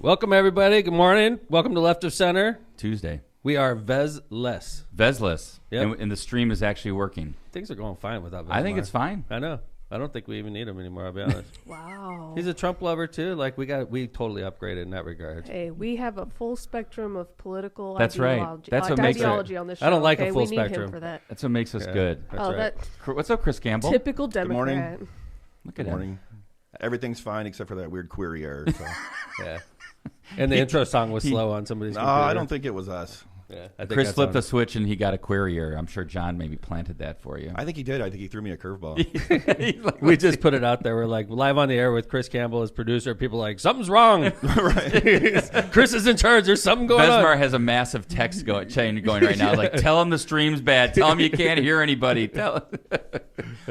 Welcome, everybody. Good morning. Welcome to Left of Center. Tuesday. We are Vezless. Vezless. Yep. And the stream is actually working. Things are going fine without Vezmar. I think it's fine. I know. I don't think we even need him anymore, I'll be honest. Wow. He's a Trump lover, too. Like, we totally upgraded in that regard. Hey, we have a full spectrum of political That's ideology, right. That's what makes ideology on this show. I don't like okay? a full we need spectrum. Him for that. That's what makes us good. That's right. What's up, Chris Campbell? Typical Democrat. morning. Look at Good morning. Everything's fine except for that weird query error. So. Yeah. And the intro song was slow on somebody's computer. I don't think it was us. Yeah, I think Chris that's flipped on- a switch and he got a query error. I'm sure John maybe planted that for you. I think he did. I think he threw me a curveball. We just put it out there. We're like live on the air with Chris Campbell as producer. People are like, something's wrong. Chris is in charge. There's something going Vesmar on. has a massive text chain going right now. Like, tell him the stream's bad. Tell him you can't hear anybody. Well,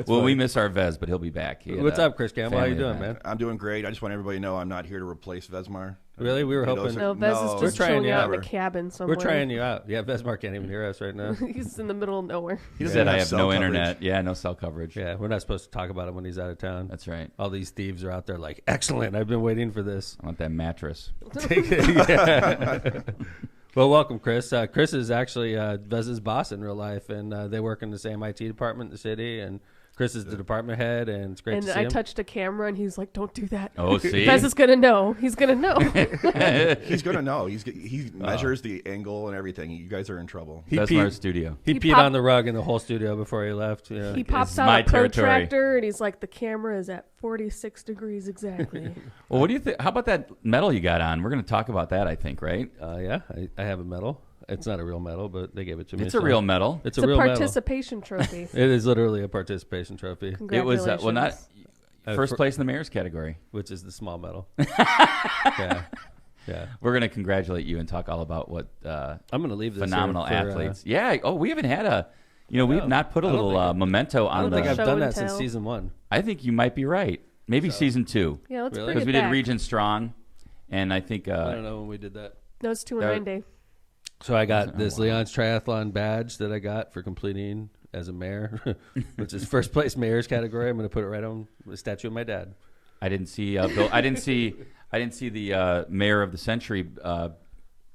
funny. we miss our Vez, but he'll be back. What's up, Chris Campbell? How you doing, man? I'm doing great. I just want everybody to know I'm not here to replace Vesmar. Really? We were hoping. No, Vez is we're just trying chilling you out out. in a cabin somewhere. We're trying you out. Yeah, Vesmar can't even hear us right now. He's in the middle of nowhere. He Yeah, said I no have cell no coverage. internet. Yeah, no cell coverage. Yeah, we're not supposed to talk about him when he's out of town. That's right. All these thieves are out there like, excellent. I've been waiting for this. I want that mattress. Yeah. Well, welcome, Chris. Chris is actually Vez's boss in real life, and they work in the same IT department in the city, and Chris is the department head, and it's great And to see I him. touched a camera, and he's like, "Don't do that." Oh, see? Vez is gonna know. He's gonna know. He's going to know. He measures the angle and everything. You guys are in trouble. He Vesmar's peed, studio. he He peed popped- on the rug in the whole studio before he left. Yeah. He pops It's out my a territory. protractor, and he's like, "The camera is at 46 degrees exactly." Well, what do you think? How about that medal you got on? We're going to talk about that, I think, right? Yeah, I have a medal. It's not a real medal, but they gave it to me. It's a real medal. It's It's a a real medal. participation trophy. It is literally a participation trophy, It Congratulations. was, well, not first for- place in the mayor's category. which is the small medal. Yeah. We're going to congratulate you and talk all about what I'm going to leave this phenomenal here for, athletes. Yeah. Oh, we haven't had a, we have not put a I don't little think- memento I on don't the. think I've Show done and that since tell. season 1. I think you might be right. Maybe season 2. Yeah, let's Really? bring Because it we back. did Region Strong. And I think. I don't know when we did that. No, it's 209 day. So I got this Leon's Triathlon badge that I got for completing as a mayor, which is first place mayor's category. I'm going to put it right on the statue of my dad. I didn't see Bill. I didn't see the mayor of the century,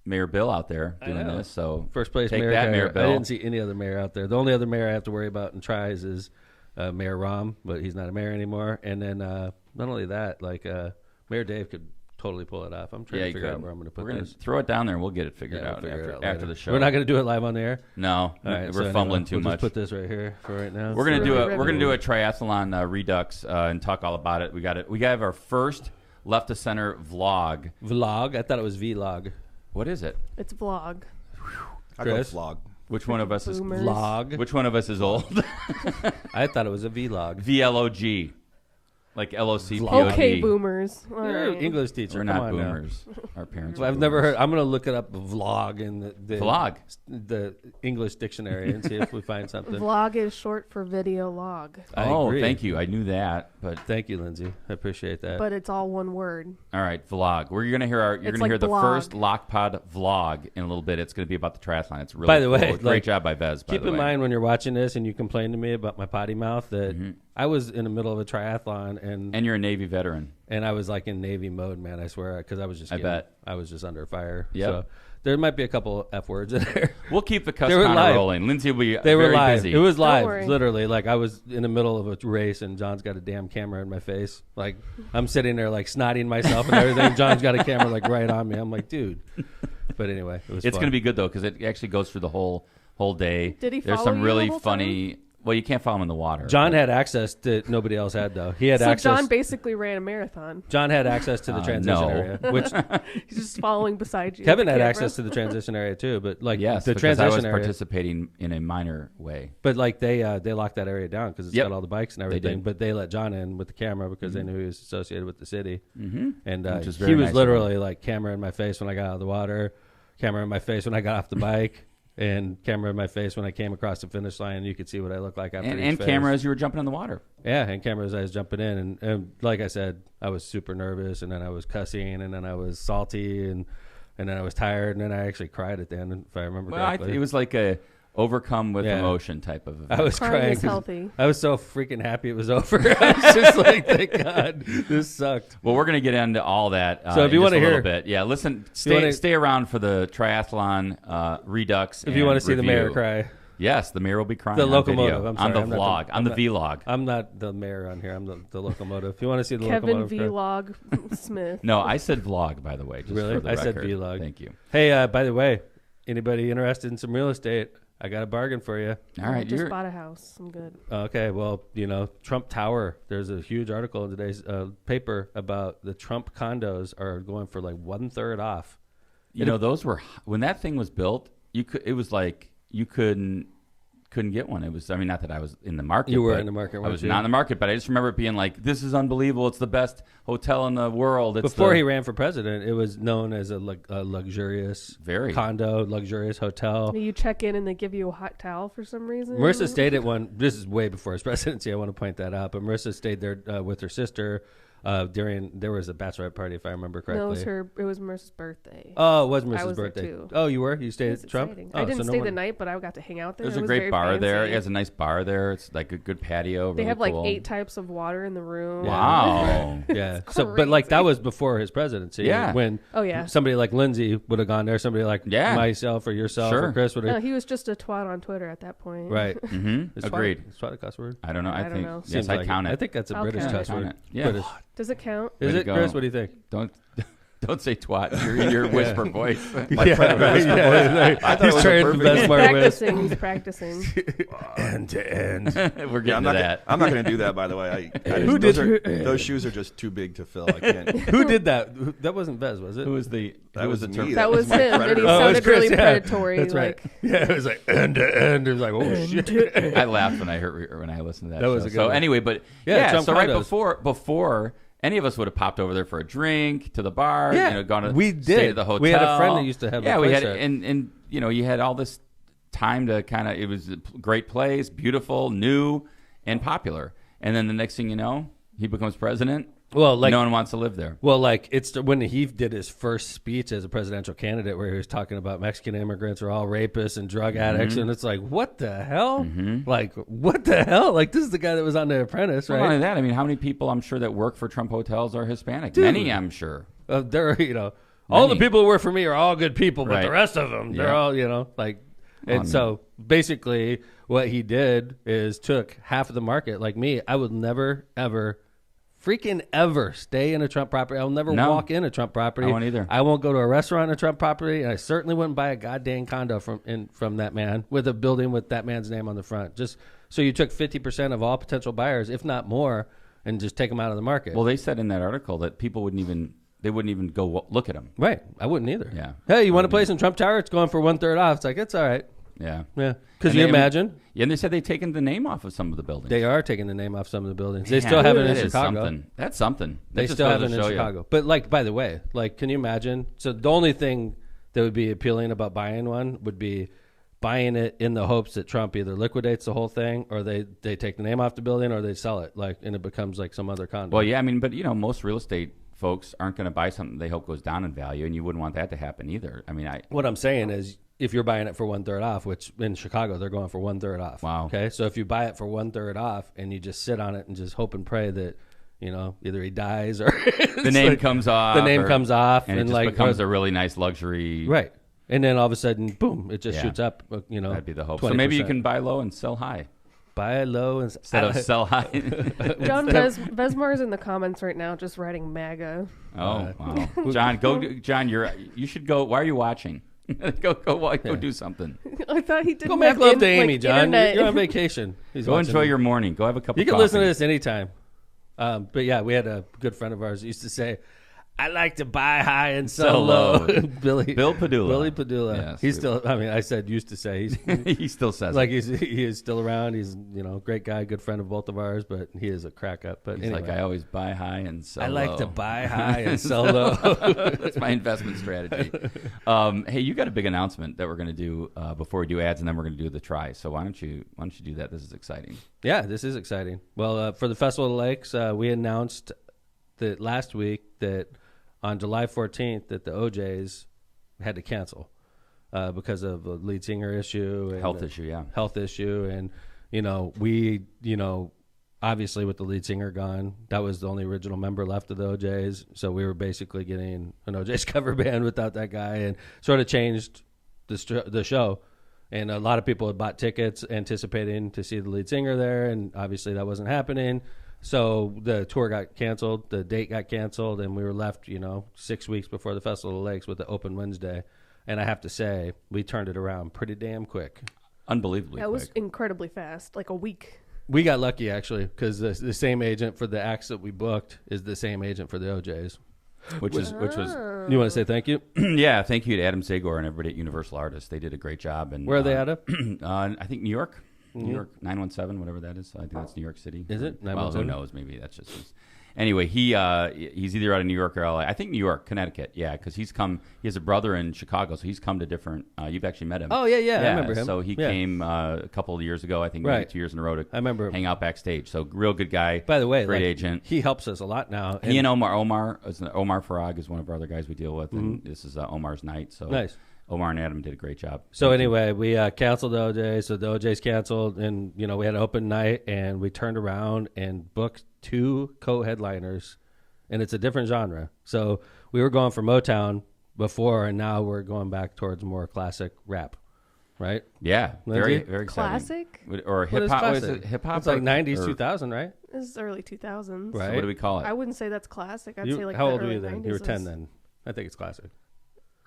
Mayor Bill, out there I doing know. this. So First place take mayor that, category. Mayor Bill. I didn't see any other mayor out there. The only other mayor I have to worry about and tries is Mayor Rahm, but he's not a mayor anymore. And then not only that, like Mayor Dave could totally pull it off. I'm trying to figure out where I'm going to put We're going this. to throw it down there and we'll get it figured Yeah, out we'll figure it out after later. the show. We're not going to do it live on the air. No, All right, we're so fumbling anyway, too we'll much. Just put this right here for right now. We're gonna do Really we're gonna do a triathlon redux and talk all about it. We have our first left of center vlog. Vlog. I thought it was vlog. What is it? It's vlog. I go Chris? vlog. Which one of us is Boomers. Vlog. which one of us is old? I thought it was a vlog. VLOG, like LOCPOD. Okay, boomers. All You're an right. English teacher. We're Come not on now. boomers. Our parents. Well, were I've never boomers. heard. I'm going to look it up vlog in the Vlog. the English dictionary and see if we find something. Vlog is short for video log, I Oh, agree. thank you. I knew that, but Thank you, Lindsey. I appreciate that. but it's all one word. all right, vlog. You're gonna hear It's like the blog. first LOCPOD vlog in a little bit. It's gonna be about the triathlon. It's really By the cool. way, Great like, job by Vez. By Keep the in way. mind when you're watching this and you complain to me about my potty mouth that Mm-hmm. I was in the middle of a triathlon and And you're a Navy veteran. I was like in Navy mode, man. I swear, because I was just. I bet. I was just under fire. Yep. So there might be a couple F words in there. We'll keep the cuss They were counter live. rolling. Lindsey will be They very were live. busy. It was live, worry. literally. Like I was in the middle of a race, and John's got a damn camera in my face. Like I'm sitting there, like snotting myself and everything. John's got a camera like right on me. I'm like, dude. But anyway, it was. It's fun. going to be good though because it actually goes through the whole day. Did he There's follow some you really the whole funny. Well, you can't follow him in the water. John but- had access that nobody else had, though. He had So access. John basically ran a marathon. John had access to the transition no. area, which He's just following beside you. Kevin with had the access to camera. the transition area too. But like Yes, the because I was transition area, participating in a minor way. but like they locked that area down because it's Yep. got all the bikes and They everything. did. But they let John in with the camera because they knew he was associated with the city. Mm-hmm. And Which is he very was nice of literally like camera in my face when I got out of the water, camera in my face when I got off the bike, and camera in my face when I came across the finish line. You could see what I looked like after And each phase. camera as you were jumping in the water. Yeah, and camera as I was jumping in. And like I said, I was super nervous, and then I was cussing, and then I was salty, and then I was tired, and then I actually cried at the end, if I remember Well, correctly. it was like a overcome with Yeah. emotion type of event. I was Crying crying is 'cause healthy. I was so freaking happy it was over. I was just like, thank God, this sucked. Well, we're going to get into all that So if you in want just to a hear- little bit. Yeah, listen, wanna- stay around for the triathlon redux. If you want to see the mayor review. cry, Yes, the mayor will be crying The on locomotive, video, I'm sorry, on the I'm not vlog, the- on I'm the not- vlog. I'm not the mayor on here. I'm the locomotive. If you want to see the Kevin locomotive cry. Vlog Smith. No, I said vlog, by the way. Just Really? for the I said record. vlog. Thank you. Hey, by the way, anybody interested in some real estate? I got a bargain for you. All right, I just you're bought a house. I'm good. Okay, well, Trump Tower. There's a huge article in today's paper about the Trump condos are going for like 1/3 off. those were when that thing was built. It was like you couldn't get one. It was, I mean, not that I was in the market. You were but in the market, I weren't was you? not in the market, but I just remember it being like, this is unbelievable. It's the best hotel in the world. It's Before he ran for president, it was known as a luxurious Very. condo, luxurious hotel. You check in and they give you a hot towel for some reason. Marissa stayed at one. This is way before his presidency. I want to point that out. But Marissa stayed there with her sister there was a bachelorette party, if I remember correctly. No, it was Marissa's birthday. Oh, it was I Marissa's was there birthday. too. Oh, you were? You It stayed was at Trump? exciting. Oh, I didn't so no stay the wonder. night, but I got to hang out there. There's It a was great very bar there. fancy. It has a nice bar there. It's like a good patio. They really have like cool. 8 types of water in the room. Wow. Yeah. So, but like that was before his presidency. Yeah. When Oh, yeah. somebody like Lindsey would have gone there. Somebody like Yeah. myself or yourself Sure. or Chris would No, have. he was just a twat on Twitter at that point. Right. Mm-hmm. Is Agreed. Is twat a cuss word? I don't know. I I don't think know. yes, Seems I like count it. I think that's a I'll British count cuss it. word. Yeah. British. Does it count? Is Way it, to Chris? go. What do you think? Don't say twat. You're in your whisper voice. He's trying to best He's smart with. practicing. He's practicing. End to end. We're Yeah, getting to that. I'm not going to do that, by the way. Who did- those shoes are just too big to fill. I can't. Who did that? That wasn't Vez, was it? Who was the? That who was the me. term? That was my him, and he predator. Oh, it was sounded Chris, really yeah. predatory. That's right. Like, Yeah, it was like end to end. It was like, oh shit. I laughed when I listened to that. That was show. a good So one. anyway, but Yeah, yeah. Trump So right condos. before any of us would have popped over there for a drink to the bar. Yeah, gone to we stay did. at the hotel. We had a friend that used to have a Yeah, we place had there. and you had all this time to kind of. It was a great place, beautiful, new, and popular. And then the next thing you know, he becomes president. Well, like no one wants to live there. Well, like it's when he did his first speech as a presidential candidate, where he was talking about Mexican immigrants are all rapists and drug addicts, and it's like, what the hell? Like, what the hell? Like, this is the guy that was on The Apprentice, Not right? only that, I mean, how many people I'm sure that work for Trump hotels are Hispanic? Dude. Many, I'm sure. They're, all the Many. people who work for me are all good people, but Right. the rest of them, they're Yeah. all, like, and so basically, what he did is took half of the market. Like me, I would never ever. Freaking ever stay in a Trump property. I'll never No. walk in a Trump property. I won't either. I won't go to a restaurant in a Trump property, and I certainly wouldn't buy a goddamn condo from that man with a building with that man's name on the front. Just so you took 50% of all potential buyers, if not more, and just take them out of the market. Well, they said in that article that people wouldn't even go look at them. right. I wouldn't either. Yeah. Hey, you want to play some Trump Tower? It's going for 1/3 off. It's like, it's all right. Yeah. Yeah. Because And you they- imagine Yeah, and they said they've taken the name off of some of the buildings. they are taking the name off some of the buildings. They Man, still have it in that is Chicago. Something. That's something. They That just still goes have to it in show you. Chicago. But like, by the way, like, can you imagine? So the only thing that would be appealing about buying one would be buying it in the hopes that Trump either liquidates the whole thing, or they take the name off the building, or they sell it, like, and it becomes like some other condo. Well, yeah, I mean, but most real estate folks aren't going to buy something they hope goes down in value, and you wouldn't want that to happen either. I mean, What I'm saying is, if you're buying it for 1/3 off, which in Chicago they're going for 1/3 off. Wow. Okay, so if you buy it for 1/3 off and you just sit on it and just hope and pray that either he dies or the name comes off. the name comes off, and it just like becomes a really nice luxury. right, and then all of a sudden, boom, it just Yeah. shoots up. That'd be the hope. 20%. So maybe you can buy low and sell high buy low instead of sell high. John Vesmar's in the comments right now, just writing MAGA. Oh, wow. John, you should go. Why are you watching? go do something. I thought he didn't Go make have love to Amy, John. internet. You're on vacation. He's Go watching enjoy it. your morning. Go have a cup You of can coffee. listen to this anytime. But yeah, we had a good friend of ours who used to say, I like to buy high and sell Sell low. low. Bill Padula. Billy Padula. Yes. He's still, I said used to say. He's, He still says like it. he is still around. He's, great guy, good friend of both of ours, but he is a crack up. But He's anyway, like, I always buy high and sell I like to low. buy high and sell low. That's my investment strategy. Hey, you got a big announcement that we're going to do before we do ads, and then we're going to do the try. So why don't you do that? This is exciting. Yeah, this is exciting. Well, for the Festival of the Lakes, we announced that last week that on July 14th that the OJs had to cancel. because of a lead singer issue. And Health issue, yeah. Health issue. And, obviously with the lead singer gone, that was the only original member left of the OJs. So we were basically getting an OJ's cover band without that guy, and sort of changed the show. And a lot of people had bought tickets anticipating to see the lead singer there, and obviously that wasn't happening. So the tour got canceled, the date got canceled, and we were left, 6 weeks before the Festival of the Lakes with the open Wednesday. And I have to say, we turned it around pretty damn quick. Unbelievably That was quick. incredibly fast, like a week. We got lucky, actually, because the same agent for the acts that we booked is the same agent for the OJs. Which was You want to say thank you? yeah, thank you to Adam Sagor and everybody at Universal Artists. They did a great job. And Where are they out of? I think New York. New York 917, whatever that is. I think that's New York City. Is it? Well, 917? who knows? Maybe that's just his. Anyway, he's either out of New York or LA. I think New York, Connecticut. Yeah, because he has a brother in Chicago, so he's come to different. You've actually met him. Oh, yeah, I remember him. So he came a couple of years ago, I think maybe 2 years in a row to I remember him. hang out backstage. So real good guy. By the way, great agent. He helps us a lot now. He and Omar Farag is one of our other guys we deal with, and this is Omar's night. So Nice. Omar and Adam did a great job. So anyway, we canceled the OJs. So the OJs canceled, and we had an open night, and we turned around and booked 2 co-headliners, and it's a different genre. So we were going for Motown before, and now we're going back towards more classic rap, right? Yeah, very Lindsey? very exciting. Classic? Or What hip is hop? classic? Hip hop? It's like 90s, or- 2000, right? This is early 2000s. Right. So what do we call it? I wouldn't say that's classic. I'd say like how the old were early you then? 90s You were 10 is- then. I think it's classic.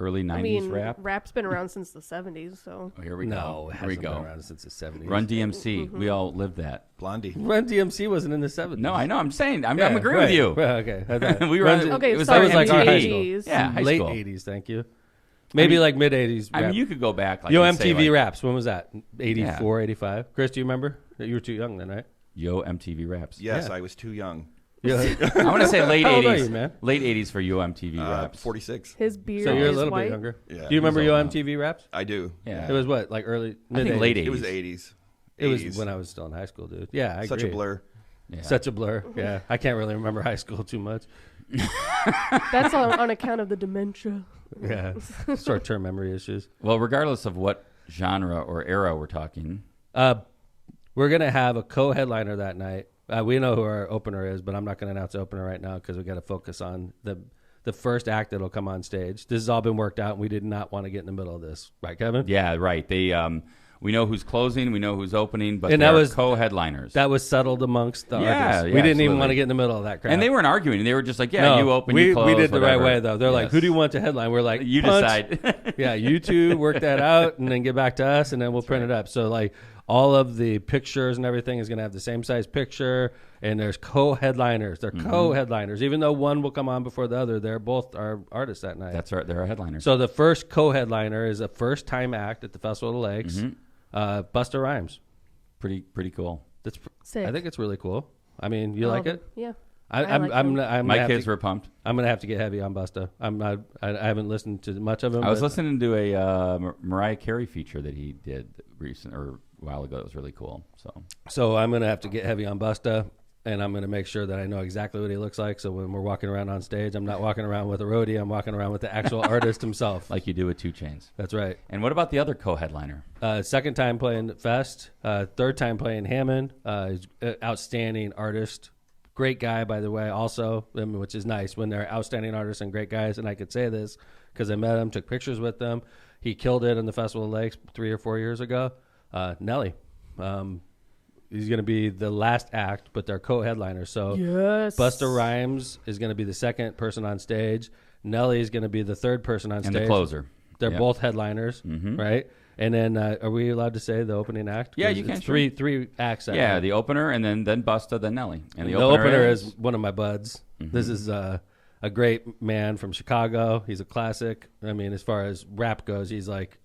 Early 90s I mean, rap? rap's been around since the 70s, so. Oh, here we No, go. it Here we hasn't go. been around since the 70s. Run DMC. We all lived that. Blondie. Run DMC wasn't in the 70s. No, I know. I'm saying. I'm Yeah, agreeing right. with you. Well, okay. I thought- We were Run on- D- Okay, it was sorry, that was like our high school. 80s. Yeah, high late school. 80s, thank you. Maybe like mid 80s. I mean, you could go back. Like, Yo and say, MTV like, Raps. When was that? 84, 85. Chris, do you remember? You were too young then, right? Yo MTV Raps. Yes, Yeah. I was too young. Yeah. I want to say late How old are 80s. you, man? Late 80s for Yo MTV Raps. 46. His beard So you're a is little white. bit younger. Yeah. Do you remember He's Yo old now. MTV Raps? I do. Yeah. It was what, like early, I mid think late 80s. It was the 80s. It was 80s. when I was still in high school, dude. Yeah, I Such agree. a blur. Yeah. Such a blur. Yeah, I can't really remember high school too much. That's on account of the dementia. Yeah, short-term memory issues. Well, regardless of what genre or era we're talking, We're gonna have a co-headliner that night. We know who our opener is, but I'm not gonna announce the opener right now because we got to focus on the first act that'll come on stage. This has all been worked out, and we did not want to get in the middle of this, right, Kevin? yeah, right. They we know who's closing, we know who's opening, but And they're that was- co-headliners. That was settled amongst the Yeah, artists. yeah, We didn't even absolutely. want to get in the middle of that crowd. and they weren't arguing. They were just like, yeah, No, you open, we, you close. we did the right whatever. way, though. They're like, Yes. who do you want to headline? We're like, You punch. decide. Yeah, you two work that out and then get back to us, and then we'll print it up. So, like, all of the pictures and everything is going to have the same size picture, and there's co-headliners. They're co-headliners. Even though one will come on before the other, they're both our artists that night. That's right. They're our headliners. So the first co-headliner is a first-time act at the Festival of the Lakes, Busta Rhymes. pretty cool. That's Sick. I think it's really cool. I mean, you like it? Yeah. I'm like him. My kids were pumped. I'm gonna have to get heavy on Busta. I haven't listened to much of him. I was but- listening to a Mariah Carey feature that he did recent or a while ago. It was really cool. So I'm gonna have to get heavy on Busta, and I'm gonna make sure that I know exactly what he looks like. So when we're walking around on stage, I'm not walking around with a roadie. I'm walking around with the actual artist himself. like you do with 2 Chainz. That's right. And what about the other co-headliner? Second time playing Fest. Third time playing Hammond. He's an outstanding artist. Great guy, by the way, also, which is nice when they're outstanding artists and great guys. And I could say this because I met him, took pictures with them. He killed it in the Festival of Lakes 3 or 4 years ago. Nelly. He's going to be the last act, but they're co-headliners. So Yes. Busta Rhymes is going to be the second person on stage. Nelly is going to be the third person on And stage. the closer. They're Yep. both headliners, right? And then, are we allowed to say the opening act? Yeah, 'Cause you can, it's sure. three acts. that Yeah, night. the opener, and then Busta, then Nelly. And the opener is one of my buds. This is a great man from Chicago. He's a classic. I mean, as far as rap goes, he's like,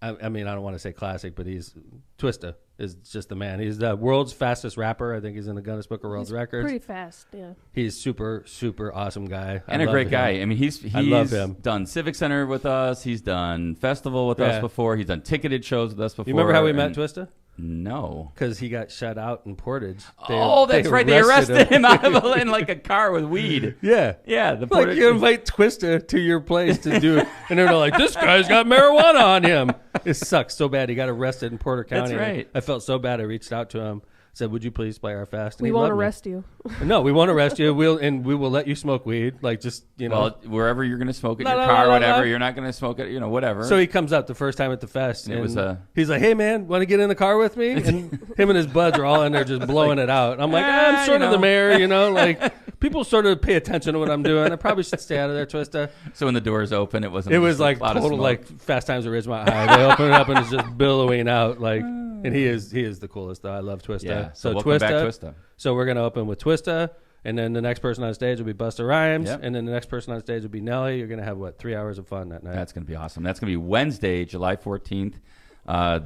I mean, I don't want to say classic, but he's Twista is just the man. He's the world's fastest rapper. I think he's in the Guinness Book of World Records. Pretty fast, yeah. He's super awesome guy. and I a love great him. guy. I mean, he's I love him. done Civic Center with us. He's done festival with Yeah. us before. He's done ticketed shows with us before. You remember how we met and- Twista? No. Because he got shut out in Portage. That's right. They arrested him out of in like a car with weed. Yeah. Yeah. The Like you invite Twista to your place to do it, and they're like, "This guy's got marijuana on him." It sucks so bad. He got arrested in Porter County. That's right. I felt so bad. I reached out to him, said, "Would you please play our fest?" And We he won't loved me. arrest you. No, we won't arrest you. We will let you smoke weed. Like just Well, wherever you're going to smoke in No, your no, car, no, no, whatever. no. You're not going to smoke it. Whatever. So he comes up the first time at the fest, And and it was he's like, "Hey man, want to get in the car with me?" And him and his buds are all in there just blowing it out. I'm like, I'm sort of the mayor, like people sort of pay attention to what I'm doing. I probably should stay out of there, Twista. So when the doors open, it wasn't. It was just a like cloud of total smoke. like Fast Times at Ridgemont High. They open it up and it's just billowing out like. And he is the coolest though. I love Twista. Yeah. So welcome Twista. back, Twista. So we're gonna open with Twista, and then the next person on stage will be Busta Rhymes, Yep. and then the next person on stage will be Nelly. You're gonna have 3 hours of fun that night. That's going to be awesome. That's going to be Wednesday, July 14th.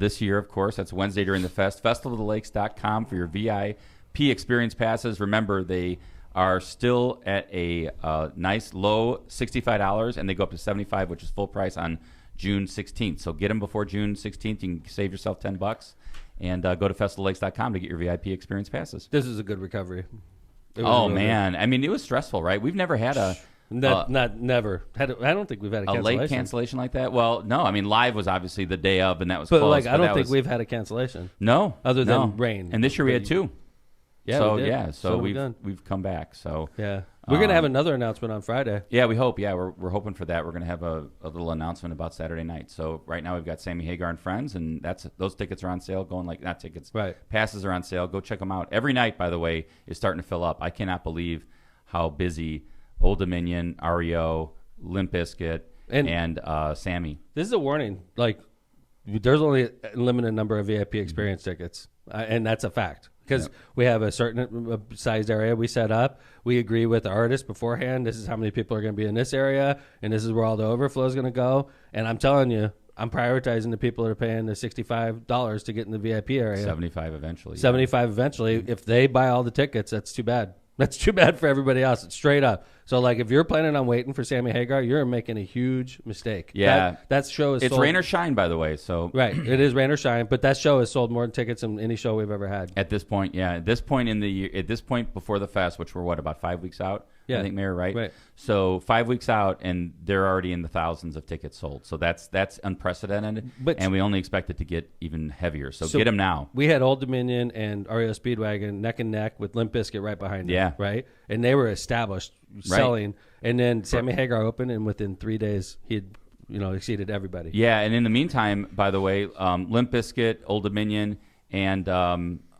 This year, of course. That's Wednesday during the fest. FestivaloftheLakes.com for your VIP experience passes. Remember, they are still at a nice low $65, and they go up to $75, which is full price on June 16th. So get them before June 16th. You can save yourself $10. And go to FestivaloftheLakes.com to get your VIP experience passes. This is a good recovery. It was Oh, really man. I mean, it was stressful, right? We've never had a... good. Never. I don't think we've had a cancellation. late cancellation like that? Well, no. I mean, live was obviously the day of, and that was But closed. I don't think we've had a cancellation. No, Other than no. rain. And this year we had two. Yeah, so we did. yeah, so we've done. we've come back. So Yeah, we're gonna have another announcement on Friday. yeah, we hope. Yeah, we're hoping for that. We're gonna have a little announcement about Saturday night. So right now we've got Sammy Hagar and Friends, and those tickets are on sale. Not tickets. Right. Passes are on sale. Go check them out. Every night, by the way, is starting to fill up. I cannot believe how busy Old Dominion, REO, Limp Bizkit, and Sammy. This is a warning. Like, there's only a limited number of VIP experience tickets, and that's a fact. Because we have a certain sized area we set up. We agree with the artist beforehand. This is how many people are going to be in this area, and this is where all the overflow is going to go. And I'm telling you, I'm prioritizing the people that are paying the $65 to get in the VIP area. 75 eventually. 75 eventually. If they buy all the tickets, that's too bad. That's too bad for everybody else. It's straight up. So, like, if you're planning on waiting for Sammy Hagar, you're making a huge mistake. Yeah. That show is It's sold. rain or shine, by the way. So Right. It is rain or shine, but that show has sold more tickets than any show we've ever had. at this point, yeah, at this point in the year, at this point before the fest, which we're about 5 weeks out. Yeah. I think, Mayor, right? Right. So 5 weeks out, and they're already in the thousands of tickets sold. So that's unprecedented, and we only expect it to get even heavier. So get them now. We had Old Dominion and REO Speedwagon neck and neck with Limp Bizkit right behind them. Yeah. Right? And they were established selling. And then Sammy Hagar opened, and within 3 days, he had exceeded everybody. Yeah, and in the meantime, by the way, Limp Bizkit, Old Dominion, and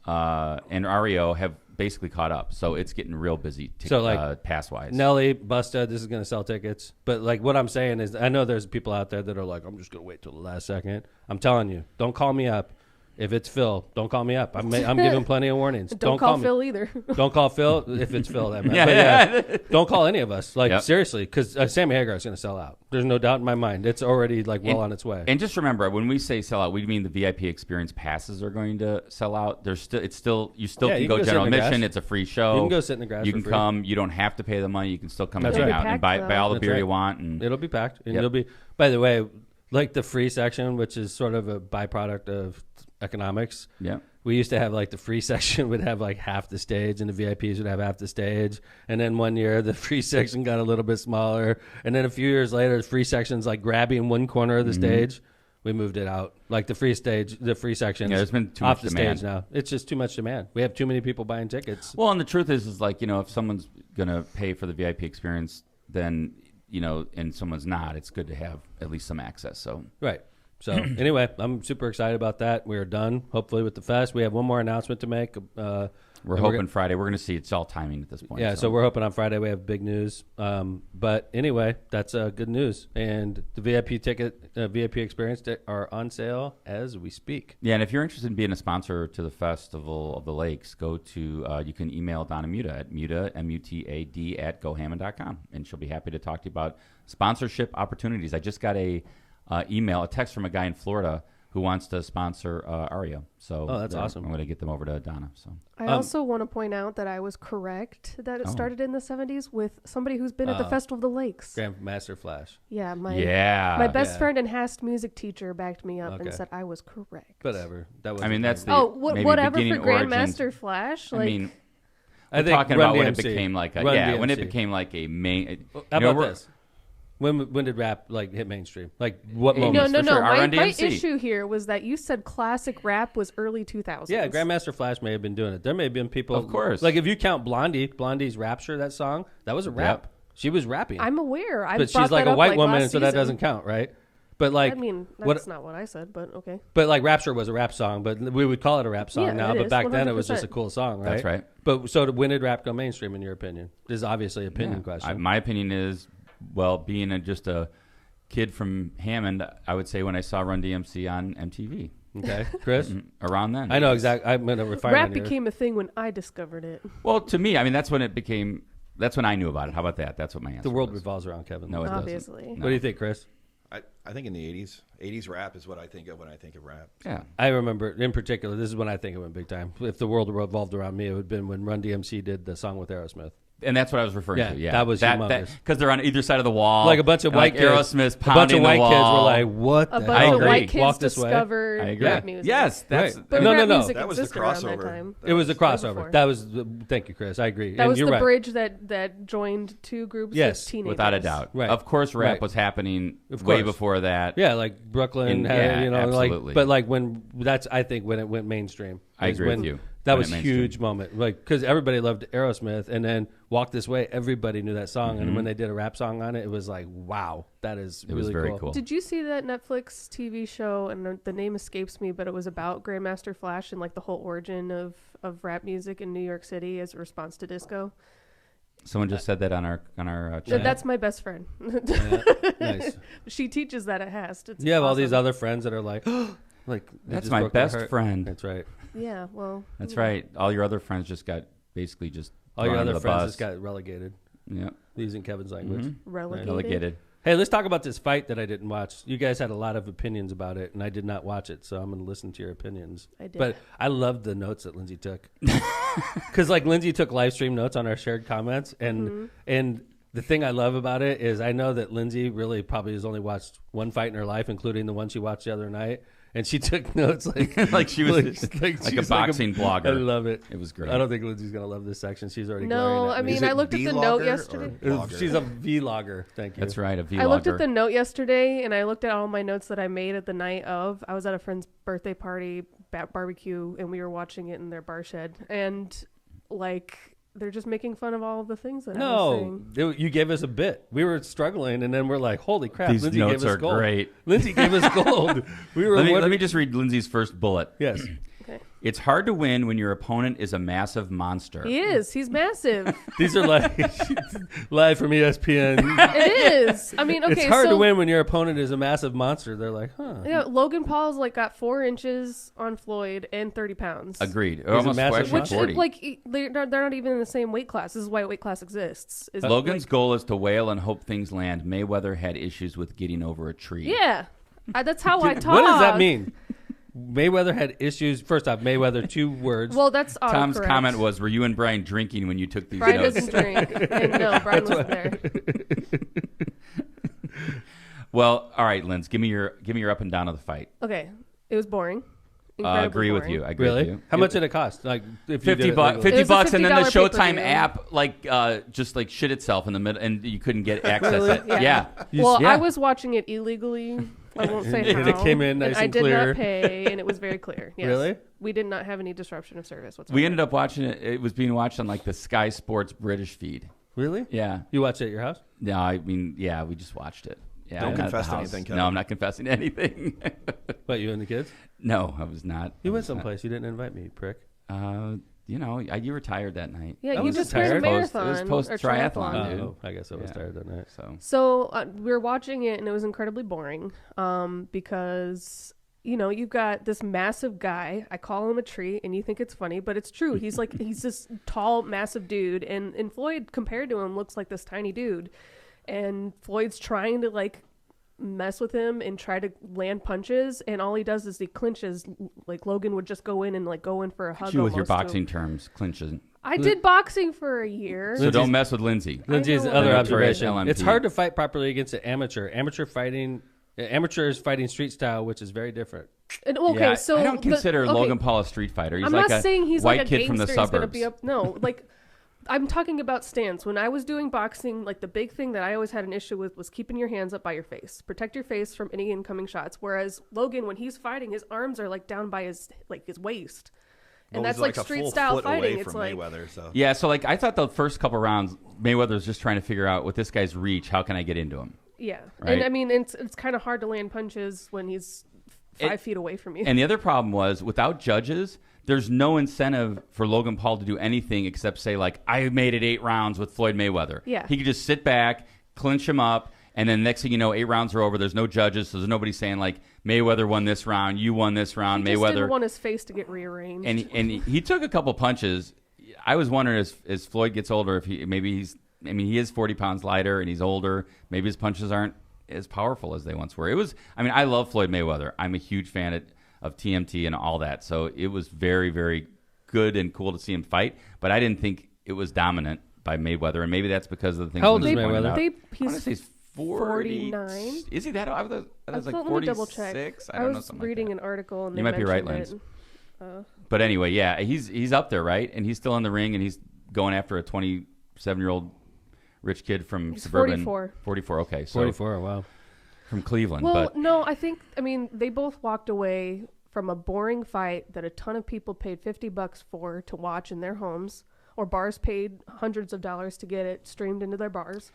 REO have basically caught up. So it's getting real busy pass-wise. Nelly, Busta, this is going to sell tickets. But, like, what I'm saying is I know there's people out there that are like, I'm just going to wait till the last second. I'm telling you, don't call me up. If it's Phil, don't call me up. I'm giving plenty of warnings. Don't call Phil either. Don't call Phil if it's Phil. That Yeah. Don't call any of us. Like, seriously, because Sammy Hagar is going to sell out. There's no doubt in my mind. It's already on its way. And just remember, when we say sell out, we mean the VIP experience passes are going to sell out. You still can go general admission. It's a free show. You can go sit in the grass. You can come. You don't have to pay the money. You can still come and That's hang right. out and buy all the beer you want. And it'll be packed. And you'll be. By the way, like the free section, which is sort of a byproduct of economics. Yeah. We used to have like the free section would have like half the stage and the VIPs would have half the stage. And then one year the free section got a little bit smaller. And then a few years later, the free section's like grabbing one corner of the stage. We moved it out. Like the free section there's been too off much the demand. stage now. It's just too much demand. We have too many people buying tickets. Well, and the truth is like, if someone's going to pay for the VIP experience, then, and someone's not, it's good to have at least some access. So Right. So anyway, I'm super excited about that. We are done, hopefully, with the fest. We have one more announcement to make. We're hoping Friday. We're going to see. It's all timing at this point. Yeah, so we're hoping on Friday we have big news. But anyway, that's good news. And the VIP experience are on sale as we speak. Yeah, and if you're interested in being a sponsor to the Festival of the Lakes, go to, you can email Donna Muta at MUTAD at GoHammond.com, and she'll be happy to talk to you about sponsorship opportunities. I just got a text from a guy in Florida who wants to sponsor Aria. So that's awesome. I'm going to get them over to Donna. So I also want to point out that I was correct that it started in the 70s with somebody who's been at the Festival of the Lakes. Grandmaster Flash. Yeah, my best Yeah. friend and Hast music teacher backed me up Okay. and said I was correct. Whatever. That was. I mean, that's the maybe whatever for beginning Grandmaster origins. Flash. I Like, mean, I we're think talking Run about when it DMC. became like a Run when it DMC. became like a main. How about this? When did rap like hit mainstream? Like what No, moment? for sure. My RNDMC. issue here was that you said classic rap was early 2000s. Yeah, Grandmaster Flash may have been doing it. There may have been people. Of course. Like if you count Blondie's Rapture, that song, that was a rap. Yep. She was rapping. I'm aware. I but brought she's like that a up, white woman, last so that season. doesn't count, right? But like, I mean, that's what? not what I said, but okay. But like Rapture was a rap song, but we would call it a rap song Yeah, now. it But is, back then it was just a 100%. cool song, right? That's right. But so when did rap go mainstream, in your opinion? This is obviously an opinion Yeah. question. My opinion is, well, being just a kid from Hammond, I would say when I saw Run DMC on MTV. Okay, Chris. Around then. I know exactly. I'm going to refine Rap on yours. became a thing when I discovered it. Well, to me, I mean, that's when it became. That's when I knew about it. How about that? That's what my answer The world was. revolves around Kevin. No, it Obviously. doesn't. What do you think, Chris? I think in the 80s. 80s rap is what I think of when I think of rap. Yeah. I remember, in particular, this is when I think it went big time. If the world revolved around me, it would have been when Run DMC did the song with Aerosmith. And that's what I was referring Yeah, to. Yeah, that was humongous. because they're on either side of the wall, Like a bunch of and white like kids. Aerosmith's A bunch pounding of the white kids were wall. like, "What A the bunch hell?" of white kids Walk this way. discovered I agree. rap music. Yes, that's Right. But No, rap no, no. music That was the existed around that crossover. time. It was a before. crossover. That was. Thank you, Chris. I agree. That and was you're the right. bridge that joined two groups Yes, of teenagers. without a doubt. Right. Of course, rap Right. was happening Of way course. before that. Yeah, like Brooklyn. Yeah, like, absolutely. but like when that's, I think when it went mainstream. I is agree when- with you. That When was it a mainstream. huge moment, like because everybody loved Aerosmith, and then Walk This Way, everybody knew that song, and when they did a rap song on it, it was like, wow, that is It really was very cool. cool. Did you see that Netflix TV show? And the name escapes me, but it was about Grandmaster Flash and like the whole origin of rap music in New York City as a response to disco. Someone just said that on our chat. That's my best friend. Yeah, nice. She teaches that at Hast. It's You have all these awesome. other friends that are like, like they That's just my broke their best heart. friend. That's right. Yeah, well. That's right. All your other friends just got basically just All your thrown other under the friends bus. just got relegated, Yeah. using Kevin's language. Relegated. Delegated. Hey, let's talk about this fight that I didn't watch. You guys had a lot of opinions about it, and I did not watch it, so I'm going to listen to your opinions. I did. But I loved the notes that Lindsey took. Because, like, Lindsey took live stream notes on our shared comments, and the thing I love about it is I know that Lindsey really probably has only watched one fight in her life, including the one she watched the other night, and she took notes like Like she was like a she's boxing blogger. I love it. It was great. I don't think Lindsey's going to love this section. She's already No, glaring at I me. mean, Is it I looked at the vlogger note or yesterday. vlogger? She's a vlogger. Thank you. That's right. A vlogger. I looked at the note yesterday, and I looked at all my notes that I made at the night of. I was at a friend's birthday party, barbecue, and we were watching it in their bar shed. And, like, they're just making fun of all of the things that I was saying. You gave us a bit. We were struggling, and then we're like, "Holy crap!" These Lindsey notes gave us are gold. great. Lindsey gave us gold. We were. Let me just read Lindsay's first bullet. Yes. Okay. It's hard to win when your opponent is a massive monster. He is. He's massive. These are like live from ESPN. It is. I mean, okay, It's hard so to win when your opponent is a massive monster. They're like, huh? yeah, Logan Paul's like got 4 inches on Floyd and 30 pounds. Agreed. a Almost massive actually Which, 40. like, they're not even in the same weight class. This is why weight class exists. Is Logan's like, goal is to wail and hope things land. Mayweather had issues with getting over a tree. yeah, that's how I talk. What does that mean? Mayweather had issues. First off, Mayweather, 2 words. Well, that's Tom's autocorrect. comment was, "Were you and Brian drinking when you took these Brian notes?" doesn't drink. And no, Brian wasn't there. Well, all right, Linz, give me your up and down of the fight. Okay, it was boring. I Incredibly agree with boring. you. I agree Really? with you. How much did it cost? Like, if you did 50 it bucks, legally? 50 It was a bucks, and then the $50 Showtime pay-per-view. app just shit itself in the middle, and you couldn't get access Really? it. Yeah. Well, Yeah. I was watching it illegally. I won't say And how. it came in nice I and did clear. not pay, and it was very clear. Yes. Really? We did not have any disruption of service whatsoever. We ended up watching it. It was being watched on like the Sky Sports British feed. Really? Yeah. You watched it at your house? No, I mean, yeah, we just watched it. Yeah, Don't I'm not at the confess to house. anything, Kevin. No, I'm not confessing to anything. What, you and the kids? No, I was not. You I went was not. someplace. You didn't invite me, prick. You were tired that night. Yeah, I you was just tired. ran a It was marathon. post- or triathlon, dude. Oh, I guess I was Yeah. tired that night. So So we were watching it, and it was incredibly boring because, you've got this massive guy. I call him a tree, and you think it's funny, but it's true. He's this tall, massive dude, and Floyd, compared to him, looks like this tiny dude. And Floyd's trying to, mess with him and try to land punches, and all he does is he clinches. Like Logan would just go in and like go in for a hug. You with your almost to him. boxing terms, clinches. I did boxing for a year. So don't mess with Lindsey. Lindsey's know. other Notorious observation: LMP. it's hard to fight properly against an amateur. Amateurs fighting street style, which is very different. And, okay, Yeah, so I don't consider Logan Paul a street fighter. He's I'm like not a saying he's white like a kid from the gangster. He's gonna suburbs. be up. No, like I'm talking about stance. When I was doing boxing, like the big thing that I always had an issue with was keeping your hands up by your face. Protect your face from any incoming shots. Whereas Logan, when he's fighting, his arms are like down by his waist. And Well, that's he's like a street full style foot fighting. away It's from like Mayweather. So Yeah, so like I thought the first couple rounds, Mayweather was just trying to figure out with this guy's reach, how can I get into him? yeah. Right. And I mean, it's kind of hard to land punches when he's 5 feet away from you. And the other problem was without judges, there's no incentive for Logan Paul to do anything except say like, I made it 8 rounds with Floyd Mayweather. Yeah. He could just sit back, clinch him up, and then next thing you know, 8 rounds are over. There's no judges, so there's nobody saying like Mayweather won this round, you won this round, he just Mayweather. didn't want his face to get rearranged. And he took a couple punches. I was wondering as Floyd gets older, if he he is 40 pounds lighter and he's older. Maybe his punches aren't as powerful as they once were. I love Floyd Mayweather. I'm a huge fan of TMT and all that. So it was very, very good and cool to see him fight. But I didn't think it was dominant by Mayweather. And maybe that's because of the things. How old is Lindsey pointed Mayweather? out. I want to say He's he's 40. 49. Is he that? I was like Let me 46. double check. I don't know, was something like reading that. an article and You they might be right, mentioned Linz. But anyway, yeah, he's up there, right? And he's still in the ring, and he's going after a 27-year-old rich kid from He's suburban. 44. 44, okay. So 44. Wow. from Cleveland. Well, but no, I mean, they both walked away from a boring fight that a ton of people paid $50 for to watch in their homes, or bars paid hundreds of dollars to get it streamed into their bars.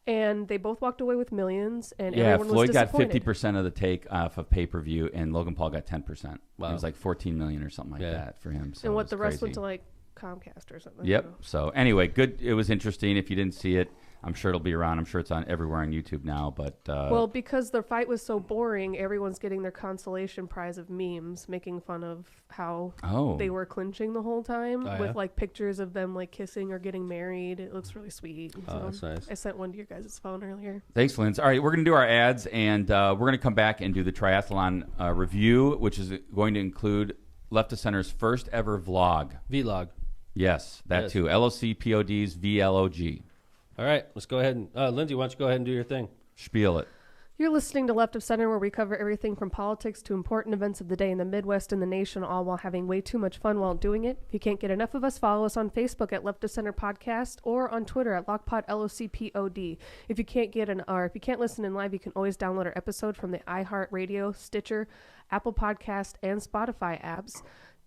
And they both walked away with millions, and yeah, everyone Floyd was got disappointed. 50% of the take off of pay-per-view, and Logan Paul got 10%. Wow. It was like 14 million or something like Yeah. that for him. So And it what was the rest went crazy. to like Comcast or something. Yep. So anyway, good. It was interesting. If you didn't see it, I'm sure it'll be around. I'm sure it's on everywhere on YouTube now. But Well, because the fight was so boring, everyone's getting their consolation prize of memes, making fun of how they were clinching the whole time Oh, yeah? with like pictures of them like kissing or getting married. It looks really sweet. Oh, that's nice. I sent one to your guys' phone earlier. Thanks, Linz. All right, we're going to do our ads, and we're going to come back and do the triathlon review, which is going to include Left to Center's first ever vlog. Vlog. Yes, that Yes. too. LOCPOD's VLOG. All right, let's go ahead and Lindsey, why don't you go ahead and do your thing? Spiel it. You're listening to Left of Center, where we cover everything from politics to important events of the day in the Midwest and the nation, all while having way too much fun while doing it. If you can't get enough of us, follow us on Facebook at Left of Center Podcast or on Twitter at LOCPOD, LOCPOD. If you can't listen in live, you can always download our episode from the iHeartRadio, Stitcher, Apple Podcast, and Spotify apps.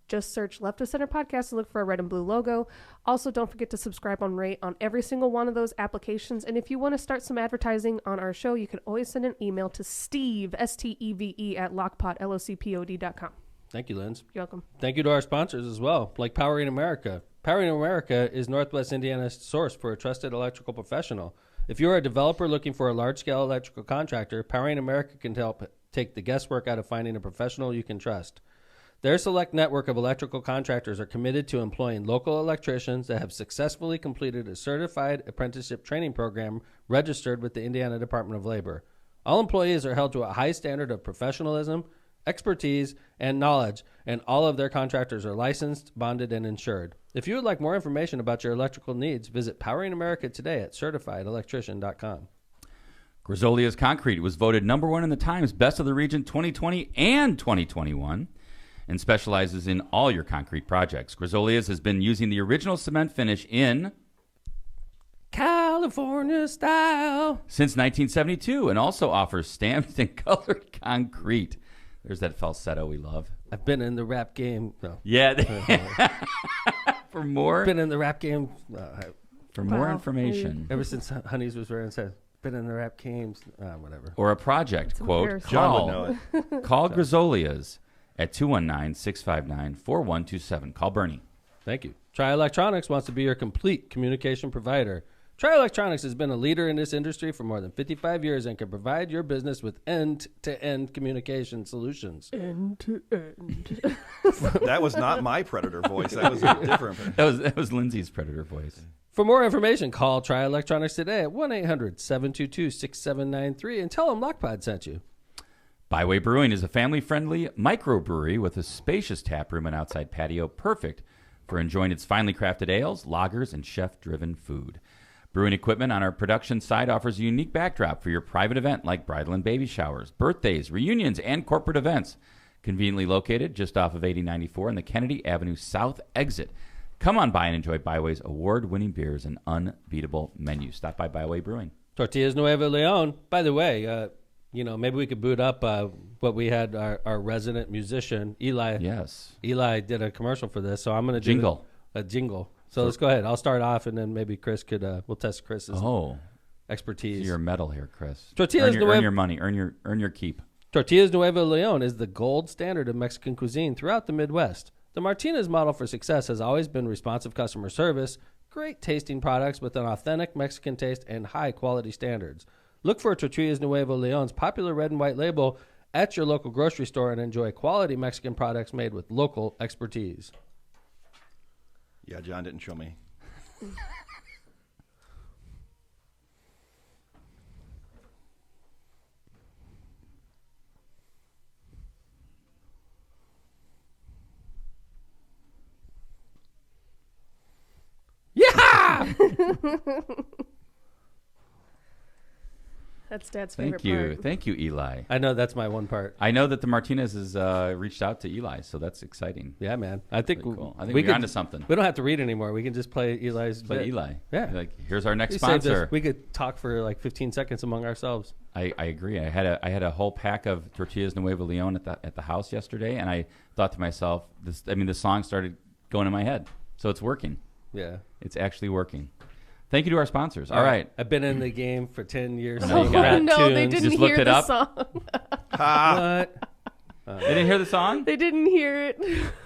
Just search Left of Center Podcast and look for a red and blue logo. Also, don't forget to subscribe and rate on every single one of those applications. And if you want to start some advertising on our show, you can always send an email to Steve, STEVE, at LOCPOD, LOCPOD.com. Thank you, Linz. You're welcome. Thank you to our sponsors as well, like Powering America. Powering America is Northwest Indiana's source for a trusted electrical professional. If you're a developer looking for a large-scale electrical contractor, Powering America can help take the guesswork out of finding a professional you can trust. Their select network of electrical contractors are committed to employing local electricians that have successfully completed a certified apprenticeship training program registered with the Indiana Department of Labor. All employees are held to a high standard of professionalism, expertise, and knowledge, and all of their contractors are licensed, bonded, and insured. If you would like more information about your electrical needs, visit Powering America today at CertifiedElectrician.com. Grisolia's Concrete was voted #1 in the Times Best of the Region 2020 and 2021 and specializes in all your concrete projects. Grisolia's has been using the original cement finish in California style since 1972 and also offers stamped and colored concrete. There's that falsetto we love. I've been in the rap game. No. Yeah. For more Been in the rap game. more Wow. information Ever since Honeys was wearing said, been in the rap games. Whatever. or a project, quote, embarrassing. John would know it. call Grisolia's at 219-659-4127. Call Bernie. Thank you. Tri Electronics wants to be your complete communication provider. Tri Electronics has been a leader in this industry for more than 55 years and can provide your business with end-to-end communication solutions. End to end. That was not my Predator voice. That was different. That was Lindsay's Predator voice. For more information, call Try Electronics today at 1-800-722-6793 and tell them LOCPOD sent you. Byway Brewing is a family-friendly microbrewery with a spacious tap room and outside patio, perfect for enjoying its finely crafted ales, lagers, and chef-driven food. Brewing equipment on our production side offers a unique backdrop for your private event like bridal and baby showers, birthdays, reunions, and corporate events. Conveniently located just off of 8094 in the Kennedy Avenue South exit. Come on by and enjoy Byway's award-winning beers and unbeatable menu. Stop by Byway Brewing. Tortillas Nuevo Leon. By the way, maybe we could boot up what we had our resident musician, Eli. Yes. Eli did a commercial for this, so I'm going to Jingle. do a jingle. So let's go ahead. I'll start off, and then maybe Chris could, we'll test Chris's expertise. So you're a medal here, Chris. Tortillas earn your money. Earn your keep. Tortillas Nuevo Leon is the gold standard of Mexican cuisine throughout the Midwest. The Martinez model for success has always been responsive customer service, great tasting products with an authentic Mexican taste, and high-quality standards. Look for Tortillas Nuevo Leon's popular red and white label at your local grocery store and enjoy quality Mexican products made with local expertise. Yeah, John didn't show me. Yeah! That's Dad's favorite part. Thank you, Eli. I know that's my one part. I know that the Martinez's reached out to Eli, so that's exciting. Yeah, man. I think Cool. I think we're onto something. We don't have to read anymore. We can just play Eli's bit. Eli. Yeah. Like, here's our next We saved sponsor. this. We could talk for like 15 seconds among ourselves. I agree. I had a whole pack of Tortillas Nuevo Leon at the house yesterday, and I thought to myself, the song started going in my head, so it's working. Yeah. It's actually working. Thank you to our sponsors. All right. I've been in the game for 10 years. Oh, singing you got rap it. No, they tunes. didn't Just looked hear it the up? song. What? They didn't hear the song? They didn't hear it.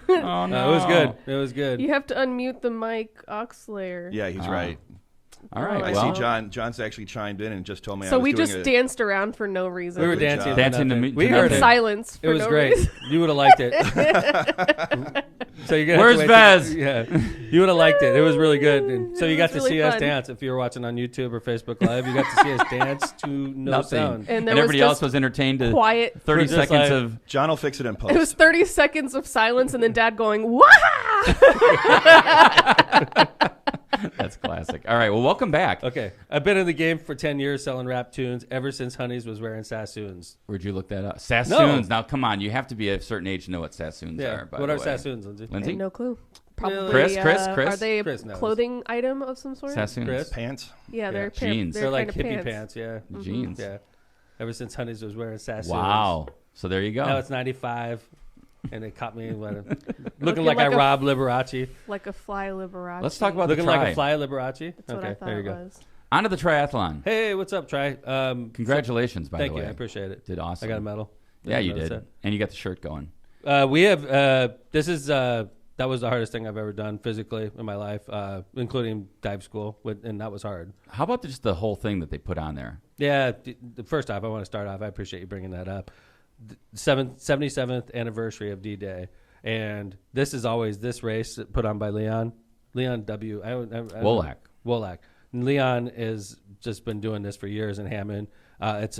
Oh, no. It was good. It was good. You have to unmute the mic Oxlayer. Yeah, he's right. All right. I well, see John's actually chimed in and just told me I So was we doing just it. danced around for no reason. We were Good dancing. job. for Dancing to nothing. me- We to heard nothing. it. Silence for It was no great. reason. You would have liked it. So you're gonna Where's have to Vez? wait yeah, you would have liked it. It was really good. And so you It got was to really see us fun. dance. If you were watching on YouTube or Facebook Live, you got to see us dance to no Nothing. sound. And there everybody was else just was entertained to quiet. 30 Just seconds like- of... John will fix it in post. It was 30 seconds of silence and then Dad going, "Wah!" That's classic. All right. Well, welcome back. Okay, I've been in the game for 10 years selling rap tunes ever since Honeys was wearing Sassoons. Where'd you look that up? Sassoons. Now, come on. You have to be a certain age to know what Sassoons Yeah, are. By what the are way. Sassoons, Lindsay? Lindsay? No clue. Probably. Chris? Are they Chris a knows. clothing item of some sort? Sassoons. Chris? Pants. Yeah, they're Yeah. Jeans. They're, They're like kind of hippie pants. pants, yeah. Jeans. Yeah. Ever since Honeys was wearing Sassoons. Wow. So there you go. Now it's 95, and it caught me looking Looking like, like I a- robbed Liberace. Like a fly Liberace. Let's talk about Looking the tri. like a fly Liberace. That's what okay, I thought there you it go. was. On to the triathlon. Hey, what's up, Try? Congratulations, by Thank the you. way. I appreciate it. Did awesome. I got a medal. Yeah, you Notice did. And you got the shirt going. We have, this is, that was the hardest thing I've ever done physically in my life, including dive school, and that was hard. How about just the whole thing that they put on there? Yeah, first off, I want to start off. I appreciate you bringing that up. 77th anniversary of D-Day, and this is always this race put on by Leon W. Wolak. Leon has just been doing this for years in Hammond. It's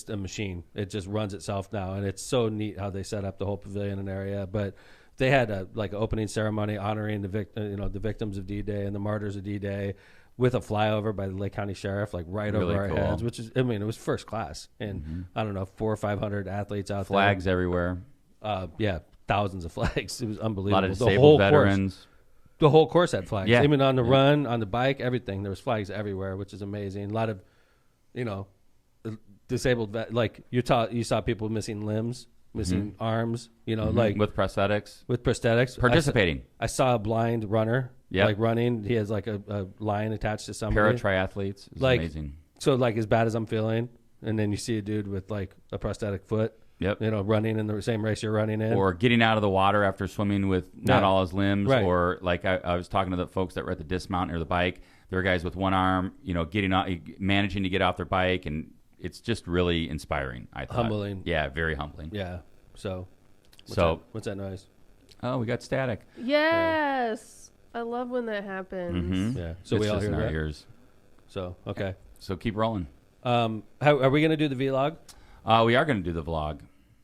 a machine. It just runs itself now, and it's so neat how they set up the whole pavilion and area. But they had an opening ceremony honoring the victims of D-Day and the martyrs of D-Day, with a flyover by the Lake County Sheriff, right Really over our cool. heads, which is, it was first class. And I don't know, 400 or 500 athletes out Flags everywhere. there. Yeah, thousands of flags. It was A unbelievable. lot of The whole disabled course- veterans. the whole course had flags. Yeah. Even on the Yeah. run, on the bike, everything. There was flags everywhere, which is amazing. A lot of, disabled, you saw people missing limbs, missing arms, With prosthetics. with prosthetics. Participating. I saw a blind runner, Yep. running. He has a line attached to somebody. Para-triathletes. It's Like- amazing. So as bad as I'm feeling, and then you see a dude with a prosthetic foot, Yep. running in the same race you're running in. Or getting out of the water after swimming with not Yeah. all his limbs. Right. Or I was talking to the folks that were at the dismount or the bike. There are guys with one arm, getting out, managing to get off their bike, and it's just really inspiring. I thought. Humbling. Yeah, very humbling. Yeah. So. So what's that noise? oh, we got static. Yes. I love when that happens. Yeah. So It's we all just hear in our that. ears. So okay. So keep rolling. How are we gonna do the vlog? We are going to do the vlog.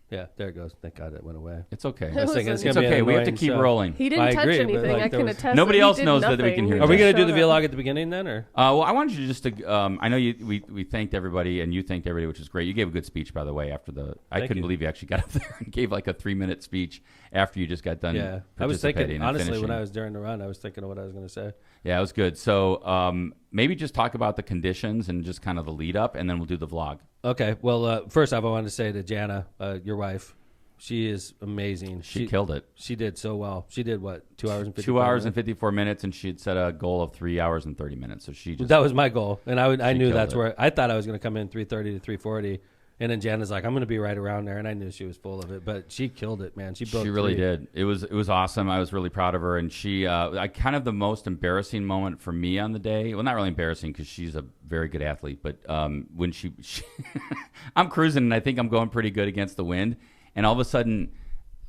Yeah, there it goes. Thank God it went away. It's okay. I was thinking it's It's gonna be okay. an We have to annoying keep show. rolling. He didn't I touch agree, but, anything. like, I there can was- attest. Nobody that he else did knows that we nothing. can hear He that. Are we just gonna do the showed up. vlog at the beginning then, or? Well, I wanted you just to. I know we thanked everybody, and you thanked everybody, which is great. You gave a good speech, by the way. After the, I Thank couldn't you. believe you actually got up there and gave like a 3-minute speech after you just got done. Yeah, I was participating thinking and honestly finishing. when I was during the run, I was thinking of what I was gonna say. Yeah, it was good. So maybe just talk about the conditions and just kind of the lead up, and then we'll do the vlog. Okay. Well, first off, I wanted to say to Jana, your wife, she is amazing. She killed it. She did so well. She did what? 2 hours and 54 2 hours and minutes? 54 minutes, and she had set a goal of 3 hours and 30 minutes. So she just That was my goal, and I She knew killed that's it. where I thought I was going to come in 3:30 to 3:40, and then Jana's like, I'm going to be right around there, and I knew she was full of it, but she killed it, man. She broke. She really 3. did. It was awesome. I was really proud of her, and she I kind of the most embarrassing moment for me on the day. Well, not really embarrassing because she's a very good athlete, but when she I'm cruising and I think I'm going pretty good against the wind, and all of a sudden,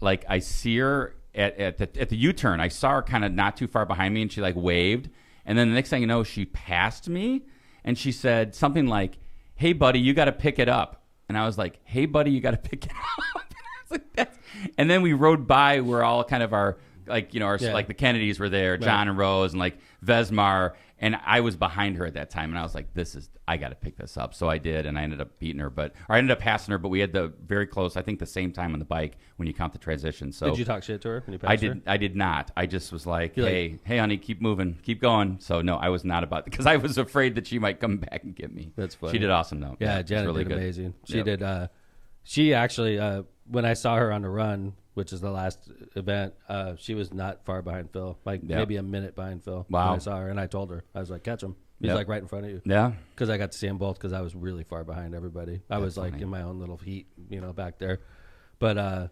like I see her at the U-turn. I saw her kind of not too far behind me, and she like waved, and then the next thing you know, she passed me, and she said something like, "Hey, buddy, you got to pick it up." And I was like, "Hey, buddy, you got to pick it up." And I was like, "That's..." And then we rode by where all kind of our, like, you know, our, Yeah. like the Kennedys were there, John and Rose, and like Vesmar. And I was behind her at that time. And I was like, I got to pick this up. So I did. And I ended up beating her, or I ended up passing her. But we had the very close, I think the same time on the bike when you count the transition. So Did you talk shit to her when you passed her? I did not. I just was like, You're hey, honey, keep moving, keep going. So no, I was not about, because I was afraid that she might come back and get me. That's funny. She did awesome though. Yeah, it was Janet really did good. amazing. She Yep. did. She actually, when I saw her on the run, which is the last event, she was not far behind Phil, like Yep. maybe a minute behind Phil. Wow. When I saw her, and I told her, I was like, catch him. He's Yep. like right in front of you. Yeah. Because I got to see them both because I was really far behind everybody. I was like funny. in my own little heat, back there. But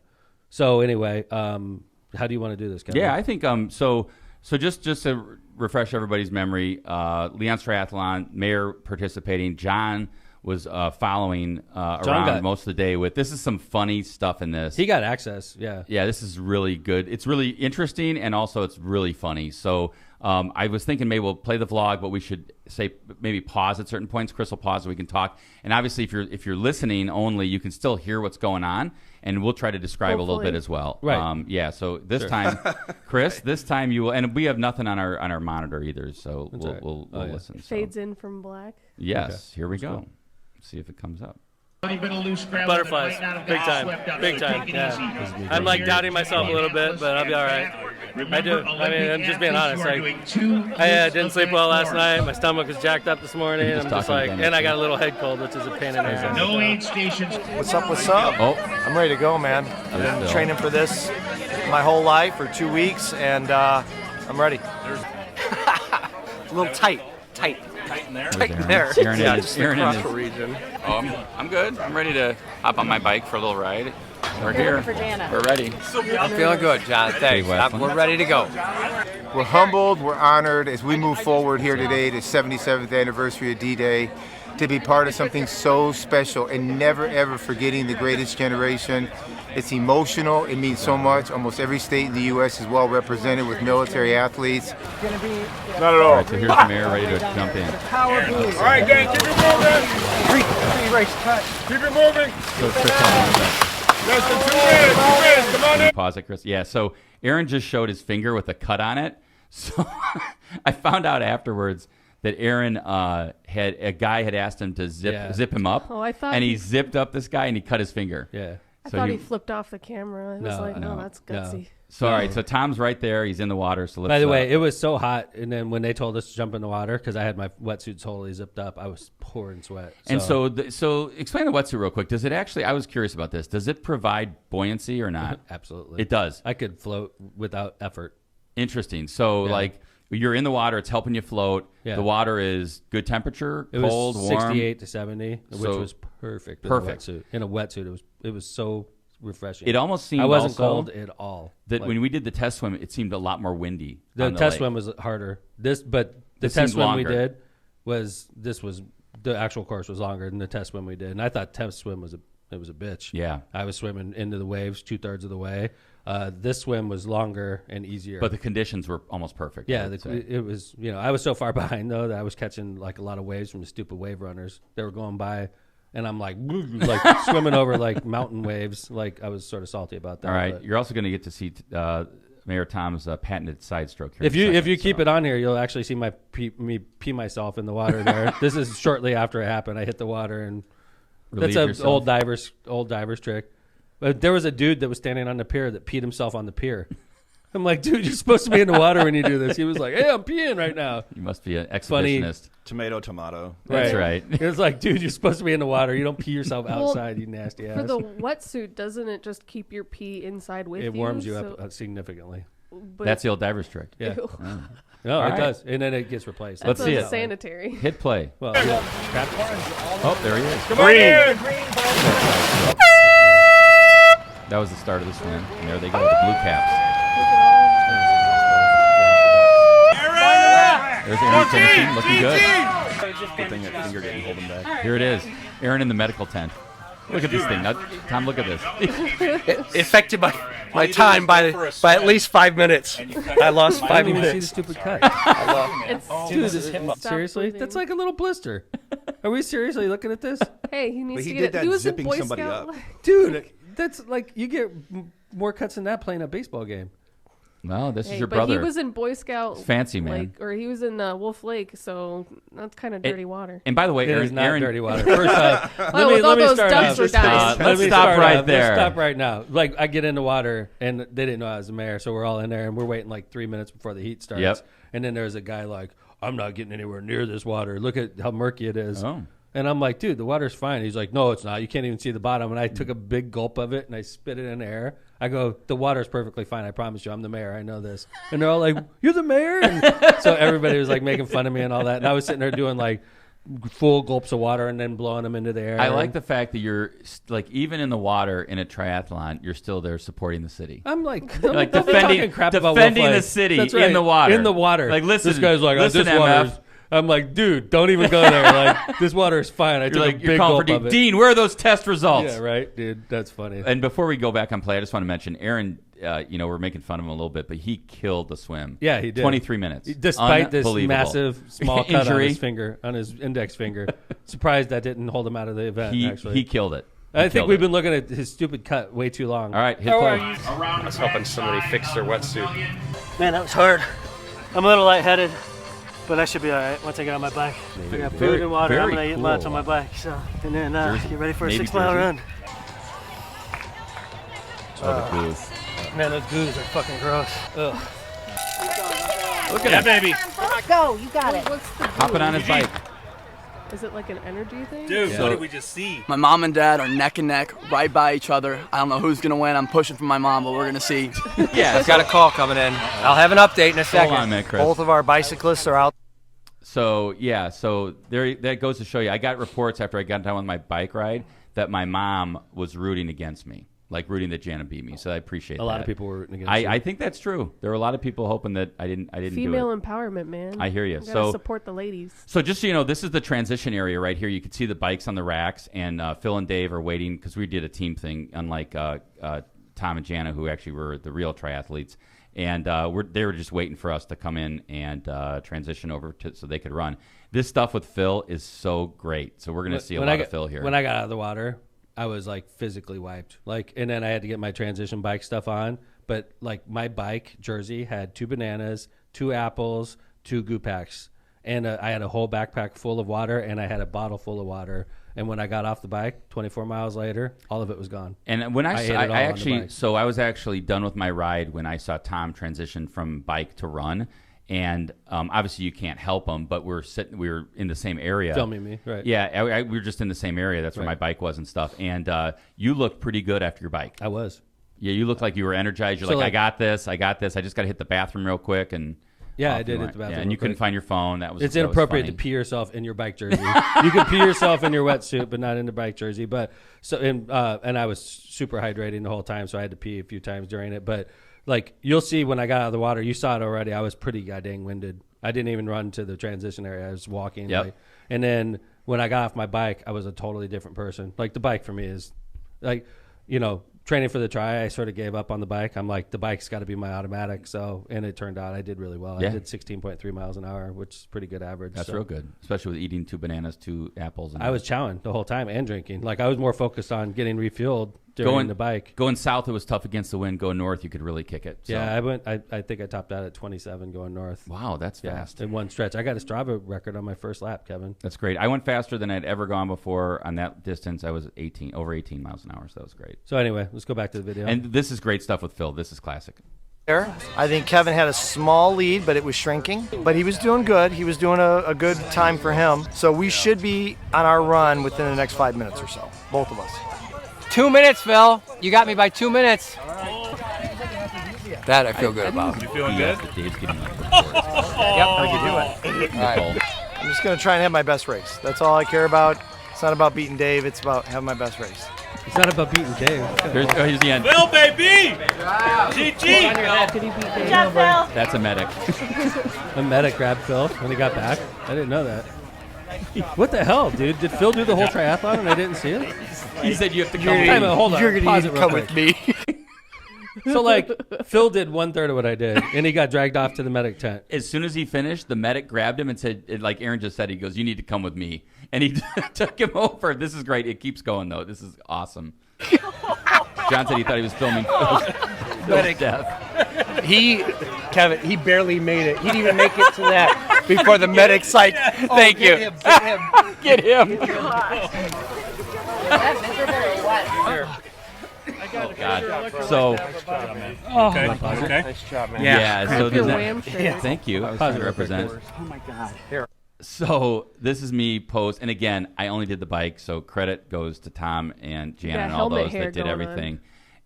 so anyway, how do you want to do this, Kevin? Yeah, I think so just to refresh everybody's memory, Leon's Triathlon, Mayor participating, John was following around most of the day with, this is some funny stuff in this. He got access, yeah. Yeah, this is really good. It's really interesting, and also it's really funny. So I was thinking maybe we'll play the vlog, but we should say maybe pause at certain points. Chris will pause so we can talk. And obviously, if you're listening only, you can still hear what's going on, and we'll try to describe a little Hopefully. bit as well. Right. Yeah. So this time, Chris, this time you will, and we have nothing on our monitor either, so That's we'll right. we'll Yeah. listen. So, Fades in from black. yes, here we Let's go. go. See if it comes up. Butterflies, big time, yeah. I'm like doubting myself a little bit, but I'll be all right. I do. I mean, I'm just being honest. Like, I didn't sleep well last night. My stomach was jacked up this morning. Just I'm just talking like, to Dennis, and I got yeah. a little head cold, which is a pain in the ass. No aid stations. What's up? What's up? Oh. I'm ready to go, man. I've been Bill. training for this my whole life for 2 weeks, and I'm ready. A little tight. Where's Aaron? there. Aaron Yeah, is- just the Aaron is- crossfit region. Oh, I'm good. I'm ready to hop on my bike for a little ride. We're here. We're ready. I'm feeling good, John. Thanks. Westland. We're ready to go. We're humbled, we're honored as we move forward here today, the 77th anniversary of D-Day, to be part of something so special and never ever forgetting the greatest generation. It's emotional, it means so much. Almost every state in the U.S. is well represented with military athletes. Not at All all. right, so here's the mayor ready to jump in. All right, gang, keep it moving. Three race cut. Keep it moving. So Chris, help me Less than 2 minutes. Come on in. pause it, Chris. Yeah, so Aaron just showed his finger with a cut on it. So I found out afterwards that Aaron had a guy had asked him to zip him up. Oh, I thought and he he- zipped up this guy and he cut his finger. Yeah. I So thought he- he flipped off the camera. I was like, no, no, that's no. gutsy. So all right, so Tom's right there. He's in the water. So let's, By the way, it was so hot, and then when they told us to jump in the water, because I had my wetsuit totally zipped up, I was pouring sweat. and so explain the wetsuit real quick. Does it actually? I was curious about this. Does it provide buoyancy or not? absolutely, It does. I could float without effort. Interesting. So Yeah. like you're in the water, it's helping you float. Yeah. The water is good temperature, It cold, was warm. 68 to 70, which So- was perfect. Perfect. In a wetsuit, it was so refreshing. It almost seemed I wasn't also cold at all. that Like, when we did the test swim, it seemed a lot more windy. the on test lake. swim was harder. The This test seemed swim we longer. did was the actual course was longer than the test swim we did, and I thought test swim was It was a bitch. Yeah. I was swimming into the waves 2/3 of the way. This swim was longer and easier. But the conditions were almost perfect. Yeah, it was, I was so far behind, though, that I was catching like a lot of waves from the stupid wave runners. They were going by, and I'm like swimming over like mountain waves. Like, I was sort of salty about that. All right. But You're also going to get to see Mayor Tom's patented side stroke here. if you keep it on here, you'll actually see me pee myself in the water there. This is shortly after it happened. I hit the water, and Relieve that's an yourself. old diver's trick. But there was a dude that was standing on the pier that peed himself on the pier. I'm like, dude, you're supposed to be in the water when you do this. He was like, hey, I'm peeing right now. You must be an Funny. exhibitionist. Tomato. That's right. It was like, dude, you're supposed to be in the water. You don't pee yourself outside, you nasty ass. For the wetsuit, doesn't it just keep your pee inside with you? It warms you up significantly. But That's the old diver's trick. Yeah. Ew. No, All it right. does. And then it gets replaced. Let's That's see it. unsanitary. Hit play. Well, Oh, there he is. That was the start of the swim. And there they go, the blue caps. There's Aaron finishing, looking good. Good thing that finger didn't hold him back. Here it is. Aaron in the medical tent. Look at this thing. Now, Tom, look at this. It affected my time by at least 5 minutes. I lost I 5 didn't even see the minutes. stupid cut. It's Dude, seriously? bleeding. That's like a little blister. Are we seriously looking at this? Hey, he needs But to he get did it. that He was in zipping Boy somebody Scout. up. Dude, that's like, you get more cuts than that playing a baseball game. Well, this is Hey, your but brother. he was in Boy Scout. It's fancy, man. Or he was in Wolf Lake, so that's kind of dirty water. And by the way, It is Aaron, not Aaron dirty water. First off, with all those start off. dumpster dives. Let's stop right there. Let's stop right now. Like, I get in the water, and they didn't know I was the mayor, so we're all in there, and we're waiting like 3 minutes before the heat starts. Yep. And then there's a guy like, I'm not getting anywhere near this water. Look at how murky it is. Oh. And I'm like, dude, the water's fine. He's like, no, it's not. You can't even see the bottom. And I took a big gulp of it, and I spit it in the air. I go, the water's perfectly fine. I promise you. I'm the mayor. I know this. And they're all like, you're the mayor? And so everybody was like making fun of me and all that. And I was sitting there doing like full gulps of water and then blowing them into the air. I like the fact that you're like, even in the water in a triathlon, you're still there supporting the city. I'm like, don't, Like don't be defending- talking crap about defending Wolf the Lake. city That's in right, the water. In the water. Like, listen, this guy's like, listen, this water. MF. I'm like, dude, don't even go there. Like, this water is fine. I You're took like, a you're big calling gulp for of it. Dean, where are those test results? Yeah, right, dude. That's funny. And before we go back on play, I just want to mention Aaron. We're making fun of him a little bit, but he killed the swim. Yeah, he did. 23 minutes, Despite this Unbelievable. massive small cut on Injury. his finger, on his index finger. Surprised that didn't hold him out of the event. Actually, he killed it. I think we've been looking at his stupid cut way too long. All right, hit play. I was helping somebody fix their wetsuit. Man, that was hard. I'm a little lightheaded, but I should be all right once I get on my bike. I got food and water. I'm very gonna eat lots cool. on my bike. So, and then Jersey. get ready for a Navy 6-mile jersey. run. Oh, the booze. Man, those goos are fucking gross. Ugh. Look at him. baby. Go, you got it. What's the Hopping on his bike. Is it like an energy thing? Dude, So- what did we just see? My mom and dad are neck and neck, right by each other. I don't know who's gonna win. I'm pushing for my mom, but we're gonna see. Yeah. I've got a call coming in. I'll have an update in a second. on, man, Chris. Both of our bicyclists are out. So there that goes to show you. I got reports after I got done with my bike ride that my mom was rooting against me, like rooting that Jana beat me. So I appreciate that. A lot of people were rooting against you. I think that's true. There were a lot of people hoping that I didn't Female do it. empowerment, man. I hear you. Gotta So support the ladies. So just so you know, this is the transition area right here. You can see the bikes on the racks, and Phil and Dave are waiting because we did a team thing, unlike Tom and Jana, who actually were the real triathletes. And they were just waiting for us to come in and transition over so they could run. This stuff with Phil is so great. So we're going to see a lot of Phil here. When I got out of the water, I was like physically wiped. And then I had to get my transition bike stuff on. But like my bike jersey had 2 bananas, 2 apples, 2 goo packs. And I had a whole backpack full of water, and I had a bottle full of water. And when I got off the bike, 24 miles later, all of it was gone. And when I ate it all on the actually, bike. so I was actually done with my ride when I saw Tom transition from bike to run. And obviously you can't help him, but we were in the same area. Filming me, right. Yeah, we were just in the same area. That's where my bike was and stuff. And you looked pretty good after your bike. I was. Yeah, you looked like you were energized. You're So, I got this. I just got to hit the bathroom real quick. And Yeah, off I did you hit went. the bathroom. Yeah, and you real couldn't quick. find your phone. It's inappropriate to pee yourself in your bike jersey. You can pee yourself in your wetsuit, but not in the bike jersey. But and I was super hydrating the whole time, so I had to pee a few times during it. But like you'll see when I got out of the water, you saw it already. I was pretty goddamn winded. I didn't even run to the transition area. I was walking. Yep. And then when I got off my bike, I was a totally different person. Like the bike for me is Like, training for the tri, I sort of gave up on the bike. I'm like, the bike's got to be my automatic. So, and it turned out I did really well. Yeah. I did 16.3 miles an hour, which is pretty good average. That's real good, especially with eating 2 bananas, 2 apples. And I was chowing the whole time and drinking. Like, I was more focused on getting refueled during the bike. Going south, it was tough against the wind. Going north, you could really kick it. So. Yeah, I think I topped out at 27 going north. Wow, that's fast. In one stretch. I got a Strava record on my first lap, Kevin. That's great. I went faster than I'd ever gone before on that distance. I was over 18 miles an hour, so that was great. So anyway, let's go back to the video. And this is great stuff with Phil. This is classic. I think Kevin had a small lead, but it was shrinking. But he was doing good. He was doing a good time for him. So we should be on our run within the next 5 minutes or so, both of us. 2 minutes, Phil. You got me by 2 minutes. That I feel good about. You feeling good? Dave's getting like Yep. How you doing? All right. I'm just going to try and have my best race. That's all I care about. It's not about beating Dave. It's about having my best race. It's not about beating Dave. Here's the end. Phil, baby! GG! Did he beat Dave? Good job, Phil. That's a medic. A medic grabbed Phil when he got back. I didn't know that. What the hell, dude? Did Phil do the whole triathlon and I didn't see it? He said you have to come with me. Hold on. You're going Pause to it real come quick. with me. So, like, Phil did 1/3 of what I did, and he got dragged off to the medic tent. As soon as he finished, the medic grabbed him and said, like Aaron just said, he goes, "You need to come with me." And he took him over. This is great. It keeps going, though. This is awesome. John said he thought he was filming Phil's death. Kevin, he barely made it. He didn't even make it to that before the medic's like, thank you. Get him. Oh, God. So, Okay. Nice job, man. yeah. So Your there's wham shirt. thank you. I was trying to represent. Oh my God. So this is me post, and again, I only did the bike, so credit goes to Tom and Jan Yeah, and all helmet those hair that did going everything.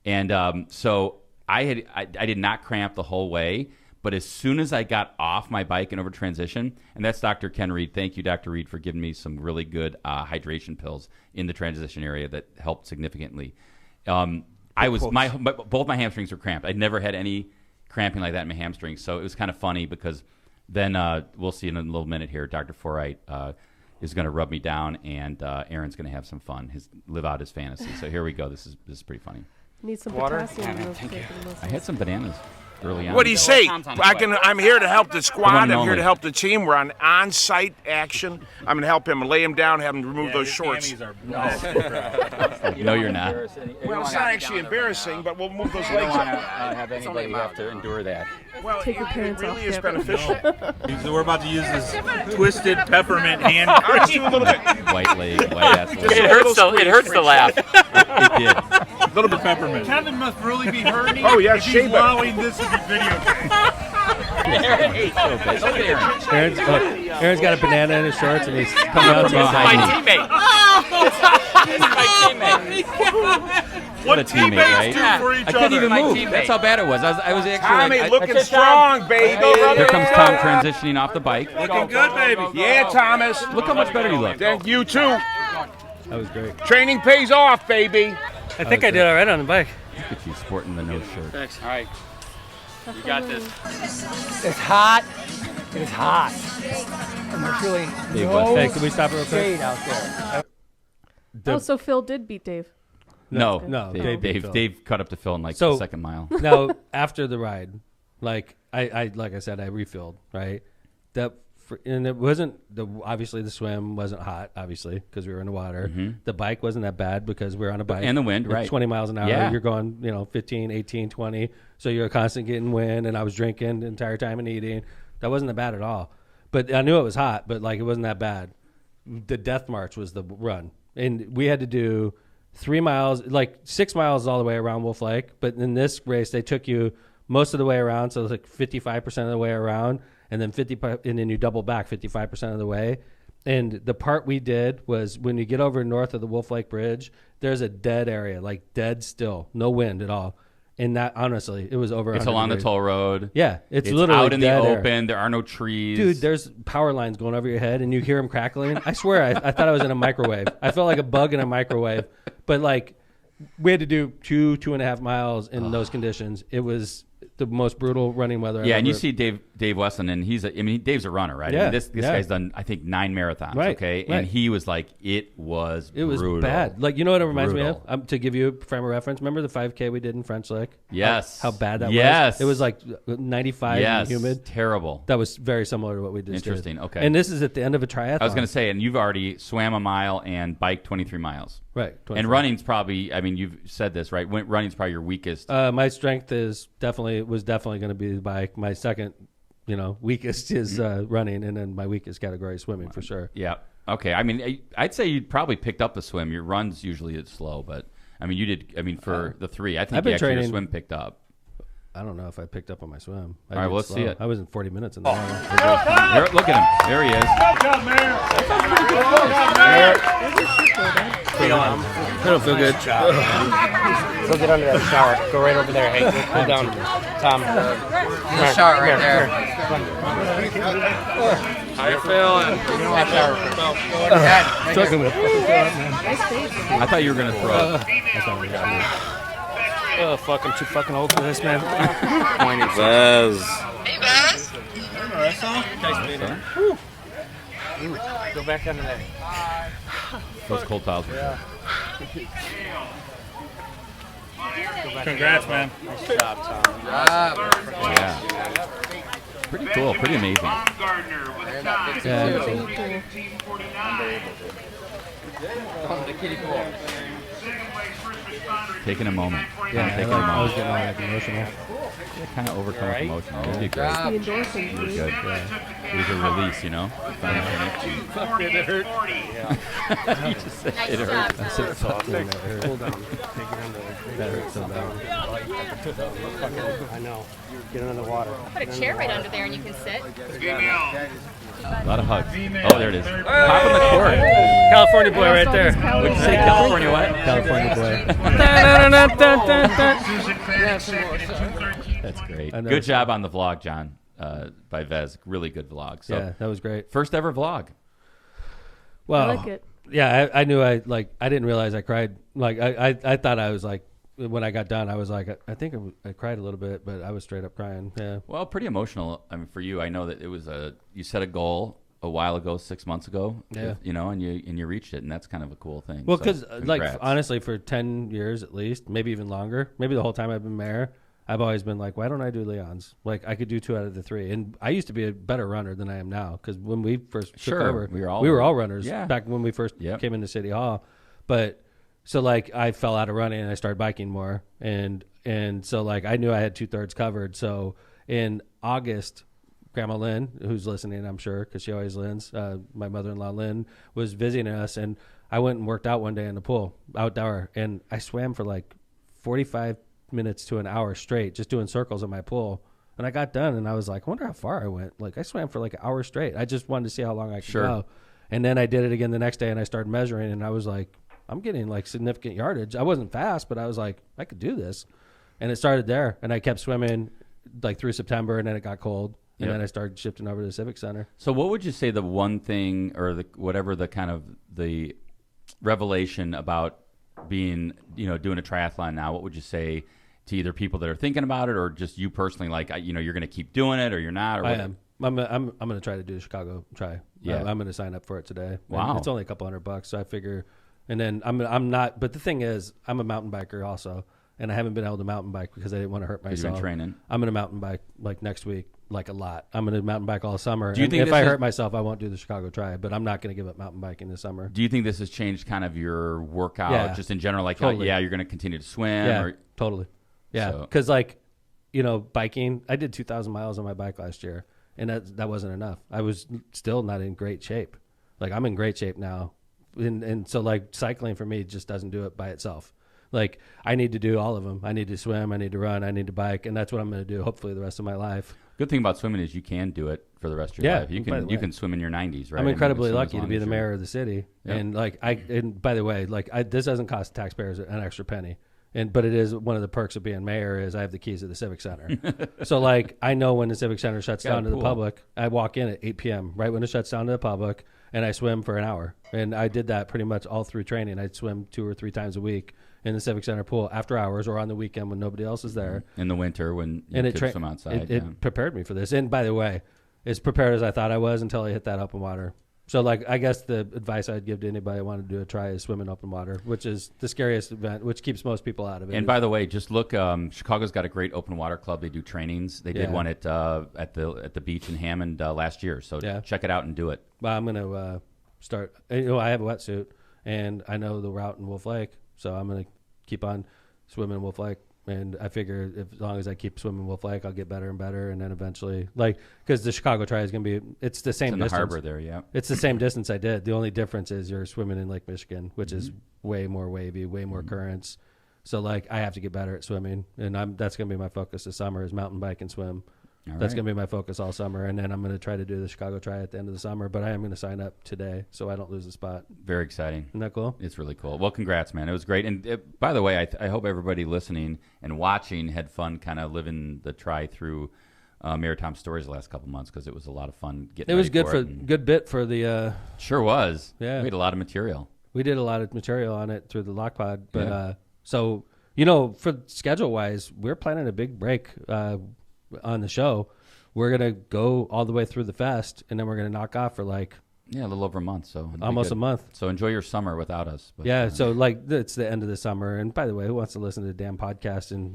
And so I did not cramp the whole way, but as soon as I got off my bike and over transition, and that's Dr. Ken Reed. Thank you, Dr. Reed, for giving me some really good hydration pills in the transition area that helped significantly. Both my hamstrings were cramped. I'd never had any cramping like that in my hamstrings, so it was kind of funny because then we'll see in a little minute here. Dr. Forright is going to rub me down, and Aaron's going to have some fun, live out his fantasy. So here we go. This is pretty funny. Need some Water? potassium. in those I had some bananas early on. What do you say? I'm here to help the squad. I'm here only. to help the team. We're on-site action. I'm going to help him lay him down, have him remove those shorts. No, you're not. Well, it's not actually embarrassing, but we'll move those You don't legs want to up. have anybody have to endure that. Well, Take your it pants really off, is Kevin. beneficial. So we're about to use this twisted peppermint hand. I'll just do a little bit. White leg, white ass leg. It hurts to laugh. It did. A little bit peppermint. Kevin must really be hurting. Oh, yeah, if he's shave it. allowing this to be videotaped. Aaron's got a banana in his shorts, and he's coming out to his My side. teammate. This is my teammate. What a teammate, right? Do for each I couldn't even My move. teammate. That's how bad it was. I was actually Tommy, like, looking strong, baby. here comes Tom transitioning off the bike. Looking good, baby. Yeah, Thomas. Look how much better you look. Thank you, too. That was great. Training pays off, baby. I think I did all right on the bike. Look at you sporting the no shirt. Thanks. All right. You got this. It's hot. It's hot. And there's really Hey, can we stop it real quick? shade out there. Oh, so Phil did beat Dave. No, No, Dave beat Phil. Dave cut up to Phil in like So- the second mile. Now, after the ride, like I said, I refilled, right? And it wasn't obviously the swim wasn't hot, obviously, because we were in the water. The bike wasn't that bad because we were on a bike. And the wind, It's right. 20 miles an hour. Yeah. You're going, 15, 18, 20. So you're constant getting wind, and I was drinking the entire time and eating. That wasn't that bad at all. But I knew it was hot, but like it wasn't that bad. The death march was the run. And we had to do 3 miles, like 6 miles all the way around Wolf Lake. But in this race, they took you most of the way around. So it was like 55% of the way around. And then and then you double back 55% of the way. And the part we did was when you get over north of the Wolf Lake Bridge, there's a dead area, like dead still, no wind at all. And that, honestly, it was over 100 It's along degrees. the toll road. Yeah, it's literally out in the dead air. open. There are no trees. Dude, there's power lines going over your head, and you hear them crackling. I swear, I thought I was in a microwave. I felt like a bug in a microwave. But, like, we had to do 2.5 miles in those conditions. It was the most brutal running weather. Yeah, I've and you ever- see Dave Wesson, and Dave's a runner, right? I Yeah, mean, this guy's done, I think, 9 marathons. Right, Okay, right. and he was like, it was brutal. bad. Like, you know what it reminds Brutal. me of? To give you a frame of reference, remember the 5K we did in French Lick? Yes. How bad that Yes. was. It was like 95 and humid. Terrible. That was very similar to what we just did. Interesting. Okay. And this is at the end of a triathlon. I was going to say, and you've already swam a mile and biked 23 miles. Right. And 23. running's probably, I mean, you've said this, right? Running's probably your weakest. My strength was definitely going to be the bike. My second, weakest is running, and then my weakest category is swimming for sure. Yeah. Okay. I mean, I'd say you'd probably picked up the swim. Your run's usually slow, but I mean, you did. I mean, for the 3, I think I've been actually your training- swim picked up. I don't know if I picked up on my swim. All right, well, let's see it. I was in 40 minutes in the morning. There, look at him. There he is. Good job, man. I don't feel good. Go get under that shower. Go right over there. Hey, go cool down. Tom. There's a shower right there. How you feeling? I thought you were going to throw. Oh, fuck, I'm too fucking old for this, man. Vez. Go back under there. Those cold towels. Yeah. Congrats, man. Nice job, Tom. Yeah. Pretty cool. Pretty amazing. Taking a moment. Yeah, Taking a I moment. was getting all like emotional. Yeah, kind of overcome with emotion. You did great. The endorphins, You did dude. good. Yeah. It was a release, Finally finished. Fuck, it hurt. You just said it hurt. I said, fuck, man, that hurt. Cool down. Take it under. That hurt so bad. I know. Get under the water. Put a chair right under there and you can sit. A lot of hugs. Oh, there it is. Popping the cord. California boy right there. What'd you say, California what? California boy. That's great. I know. Good job on the vlog, John, by Vez. Really good vlog. So, Yeah, that was great. First ever vlog. Well, I like it. Yeah, I knew I didn't realize I cried. Like I thought I was like, when I got done, I was like, I think I cried a little bit, but I was straight up crying. Yeah. Well, pretty emotional. I mean, for you, I know that it was you set a goal a while ago, 6 months ago. Yeah. And you reached it, and that's kind of a cool thing. Well, So, because congrats. honestly, for 10 years at least, maybe even longer, maybe the whole time I've been mayor, I've always been like, why don't I do Leon's? Like, I could do 2 out of the 3. And I used to be a better runner than I am now, because when we first took Sure, over, we were all runners Yeah. back when we first Yep. came into City Hall. But so like I fell out of running and I started biking more, and so like I knew I had 2/3 covered. So in August, Grandma Lynn, who's listening, I'm sure, because she always listens, my mother-in-law Lynn was visiting us, and I went and worked out one day in the pool, outdoor, and I swam for like 45 minutes to an hour straight, just doing circles in my pool. And I got done, and I was like, I wonder how far I went. Like, I swam for like an hour straight. I just wanted to see how long I could Sure. go. And then I did it again the next day, and I started measuring, and I was like, I'm getting like significant yardage. I wasn't fast, but I was like, I could do this. And it started there, and I kept swimming like through September, and then it got cold. And Yep. then I started shifting over to the Civic Center. So what would you say the one thing or the kind of the revelation about being, doing a triathlon now, what would you say to either people that are thinking about it or just you personally, like, you're going to keep doing it or you're not? Or I what? am. I'm going to try to do the Chicago Tri. Yeah. I'm going to sign up for it today. Wow. And it's only a couple $100, so I figure. And then I'm not. But the thing is, I'm a mountain biker also, and I haven't been able to mountain bike because I didn't want to hurt 'Cause myself. you've been training. I'm going to mountain bike like next week, like a lot. I'm going to mountain bike all summer. Do you And think if this I is- hurt myself, I won't do the Chicago Tri. But I'm not going to give up mountain biking this summer. Do you think this has changed kind of your workout Yeah. just in general? Like, Totally. you're going to continue to swim? Yeah, Or, totally. Yeah, So- because biking. I did 2,000 miles on my bike last year, and that wasn't enough. I was still not in great shape. Like, I'm in great shape now, and so like cycling for me just doesn't do it by itself. Like, I need to do all of them. I need to swim, I need to run, I need to bike, and that's what I'm going to do hopefully the rest of my life. Good thing about swimming is you can do it for the rest of your Yeah, life. You by the can you way. can swim in your 90s, right? I'm incredibly swim as lucky to long be as the you're- mayor of the city, Yeah. and and by the way, this doesn't cost taxpayers an extra penny. But it is one of the perks of being mayor is I have the keys to the Civic Center. So like I know when the Civic Center shuts Got a down to the pool. public, I walk in at 8 p.m. right when it shuts down to the public, and I swim for an hour. And I did that pretty much all through training. I'd swim 2 or 3 times a week, in the Civic Center pool after hours or on the weekend when nobody else is there. In the winter when you could swim outside. It prepared me for this. And by the way, as prepared as I thought I was until I hit that open water. So, like, I guess the advice I'd give to anybody who wanted to do a try is swim in open water, which is the scariest event, which keeps most people out of it. And by the way, just look, Chicago's got a great open water club. They do trainings. They did one at the beach in Hammond last year. So check it out and do it. Well, I'm going to start. I have a wetsuit, and I know the route in Wolf Lake, so I'm going to keep on swimming in Wolf Lake. And I figure as long as I keep swimming Wolf Lake, I'll get better and better. And then eventually, because the Chicago Tri is going to be, it's the same distance. In the harbor there, yeah. It's the same distance I did. The only difference is you're swimming in Lake Michigan, which is way more wavy, way more currents. So, I have to get better at swimming. And that's going to be my focus this summer is mountain bike and swim. That's going to be my focus all summer. And then I'm going to try to do the Chicago Tri at the end of the summer. But I am going to sign up today so I don't lose the spot. Very exciting. Isn't that cool? It's really cool. Well, congrats, man. It was great. And by the way, I hope everybody listening and watching had fun kind of living the Tri through Maritime Stories the last couple months because it was a lot of fun getting it was good for good bit for the... sure was. Yeah. We had a lot of material. We did a lot of material on it through the LOCPOD. But so, for schedule-wise, we're planning a big break on the show. We're going to go all the way through the fest, and then we're going to knock off for a little over a month. So almost a month. So enjoy your summer without us. But, it's the end of the summer. And by the way, who wants to listen to the damn podcast in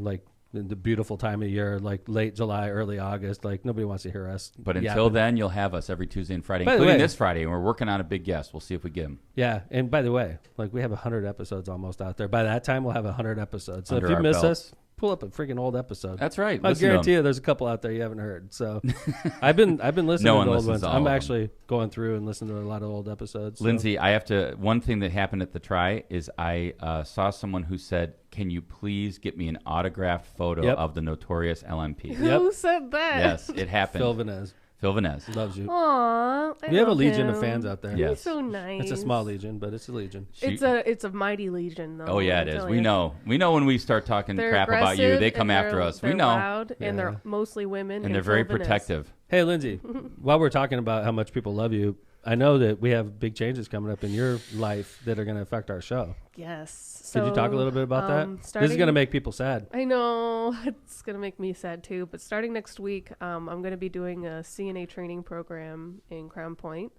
the beautiful time of year, late July, early August? Nobody wants to hear us. But until then, you'll have us every Tuesday and Friday, by including this Friday. And we're working on a big guest. We'll see if we get him. Yeah. And by the way, we have 100 episodes almost out there. By that time, we'll have 100 episodes. So Under if you our miss belts. us, pull up a freaking old episode. That's right. I guarantee you there's a couple out there you haven't heard. So I've been listening to old ones. I'm actually going through and listening to a lot of old episodes. So. Lindsey, one thing that happened at the Tri is I saw someone who said, can you please get me an autographed photo of the notorious LMP? Who said that? Yes, it happened. Phil Vanez. Loves you. Aww, we have a legion of fans out there. Yes. He's so nice. It's a small legion, but it's a legion. It's a mighty legion, though. Oh yeah, it is. We know when we start talking crap about you, they come after us. We know. Loud, and they're mostly women, and they're very protective. Hey, Lindsey, while we're talking about how much people love you, I know that we have big changes coming up in your life that are going to affect our show. Yes. Could you talk a little bit about that? This is going to make people sad. I know. It's going to make me sad, too. But starting next week, I'm going to be doing a CNA training program in Crown Point.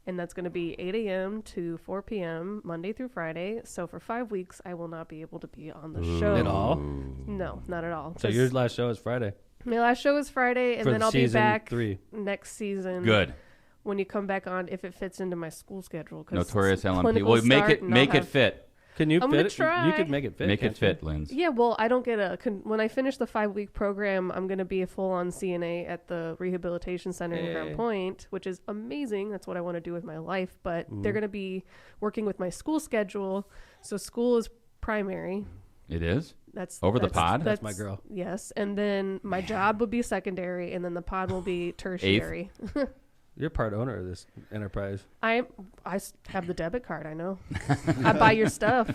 And that's going to be 8 a.m. to 4 p.m. Monday through Friday. So for 5 weeks, I will not be able to be on the show. At all? No, not at all. So your last show is Friday? My last show is Friday, and then I'll be back next season. Good. When you come back on, if it fits into my school schedule. Notorious LMP. Well, make it fit. Can you I'm fit it? try. You could make it fit. Make it fit, Linz. Yeah, well, I don't get when I finish the 5-week program, I'm going to be a full-on CNA at the rehabilitation center in Crown Point, which is amazing. That's what I want to do with my life. But they're going to be working with my school schedule. So school is primary. It is? That's the pod? That's my girl. Yes. And then my job will be secondary, and then the pod will be tertiary. You're part owner of this enterprise. I have the debit card. I know. I buy your stuff.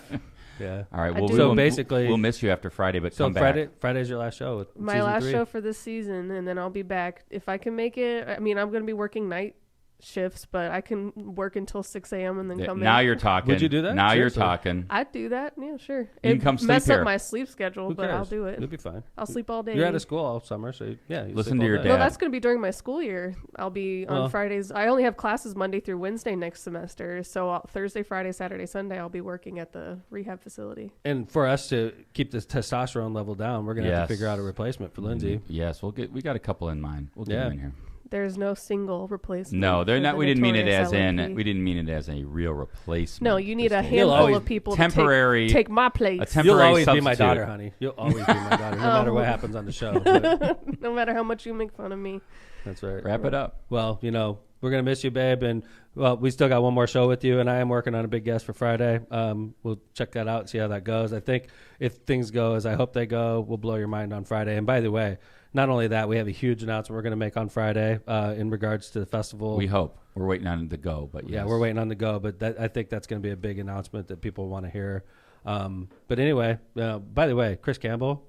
Yeah. All right. Well, so basically, we'll miss you after Friday, but come back. Friday's your last show. My last show for this season, and then I'll be back if I can make it. I mean, I'm going to be working night shifts, but I can work until 6 a.m. and then come now in. You're talking. Would you do that? Now you're talking. I'd do that. Yeah, sure. You can come sleep mess here. up my sleep schedule, but I'll do it. You'll be fine. I'll sleep all day. You're out of school all summer, so yeah. Listen to your dad. No, that's going to be during my school year. I'll be on Fridays. I only have classes Monday through Wednesday next semester, so Thursday, Friday, Saturday, Sunday, I'll be working at the rehab facility. And for us to keep this testosterone level down, we're going to have to figure out a replacement for Lindsey. Yes, we got a couple in mind. We'll get them in here. There's no single replacement. No, they're not. We didn't mean it as LMP. we didn't mean it as a real replacement. No, you need a handful of people temporary, to take my place. A temporary You'll always substitute. be my daughter, honey. You'll always be my daughter, no matter what happens on the show. No matter how much you make fun of me. That's right. Wrap it up. Well, we're going to miss you, babe. And, we still got one more show with you, and I am working on a big guest for Friday. We'll check that out and see how that goes. I think if things go as I hope they go, we'll blow your mind on Friday. And by the way, not only that, we have a huge announcement we're going to make on Friday in regards to the festival. We hope. We're waiting on the go, but yes. Yeah, we're waiting on the go, but I think that's going to be a big announcement that people want to hear. But anyway, by the way, Chris Campbell,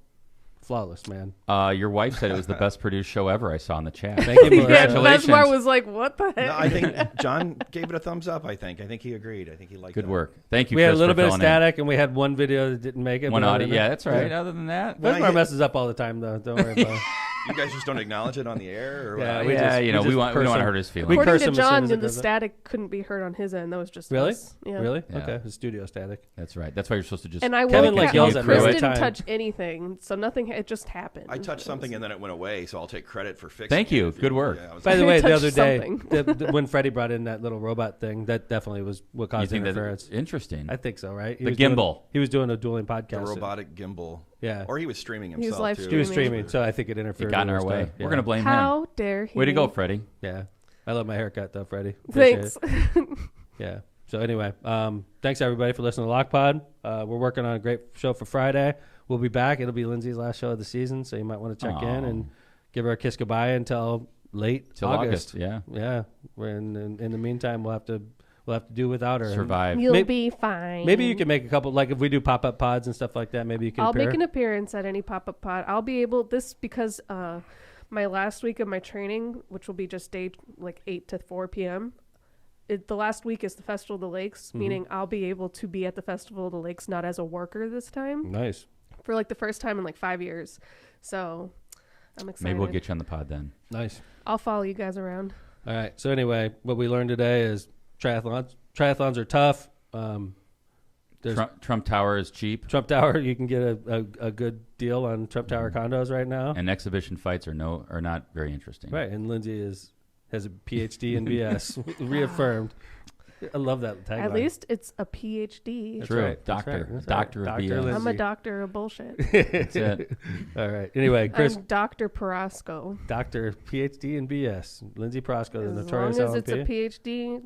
flawless, man. Your wife said it was the best produced show ever. I saw in the chat. Thank you, Melissa. Congratulations. Vesmar was like, "What the heck?" No, I think John gave it a thumbs up. I think he agreed. I think he liked Good that. work. Thank you. We had Chris, a little for bit of filling in. static, and we had one video that didn't make it. One but other audio. than Yeah, that- that's right. Other than that, Vesmar messes up all the time, though. Don't worry about it. You guys just don't acknowledge it on the air, or Yeah, what? we just- you know, we just don't curse want to him. hurt his feelings. We According curse to him as soon John, as it the does it. static couldn't be heard on his end. That was just Really? us. Yeah. Really? Yeah. Okay. The studio static. That's right. That's why you're supposed to just. And I Kevin, will. like, yells at me Chris every didn't time. touch anything, so nothing. It just happened. I touched something and then it went away, so I'll take credit for fixing Thank it. you. If Good work. Yeah, I was By the I way, the touched other day, something. when Freddie brought in that little robot thing, that definitely was what You caused think interference. that's interesting? I think so, right? The gimbal. He was doing a dueling podcast. the robotic gimbal. Yeah. Or he was streaming He was himself. live too. He was streaming. streaming, so I think it interfered. It got in with our way. stuff. We're Yeah. gonna blame him. How dare he? Way to go, Freddie. Yeah. I love my haircut, though, Freddie. Appreciate Thanks. it. Yeah. So anyway, thanks everybody for listening to LOCPOD. We're working on a great show for Friday. We'll be back. It'll be Lindsey's last show of the season, so you might want to check in and give her a kiss goodbye until late Till August. Yeah. Yeah. In the meantime, we'll have to do without her. Survive. You'll be fine. Maybe you can make a couple, like if we do pop-up pods and stuff like that, maybe you can I'll appear. make an appearance at any pop-up pod. I'll be able because my last week of my training, which will be just day like 8 to 4 p.m. The last week is the Festival of the Lakes, meaning I'll be able to be at the Festival of the Lakes not as a worker this time. Nice. For like the first time in like 5 years. So I'm excited. Maybe we'll get you on the pod then. Nice. I'll follow you guys around. All right. So anyway, what we learned today is triathlons. Triathlons are tough. Trump Tower is cheap. Trump Tower, you can get a good deal on Trump Tower condos right now. And exhibition fights are not very interesting. Right. And Lindsey has a PhD in BS, reaffirmed. I love that tagline. At least it's a PhD. That's True. right. Doctor. That's Doctor of Dr. BS. Lindsey. I'm a doctor of bullshit. That's it. All right. Anyway, Chris. I'm Dr. Perasco. Doctor, PhD in BS. Lindsey Prosco, the As notorious long as LMP. it's a PhD,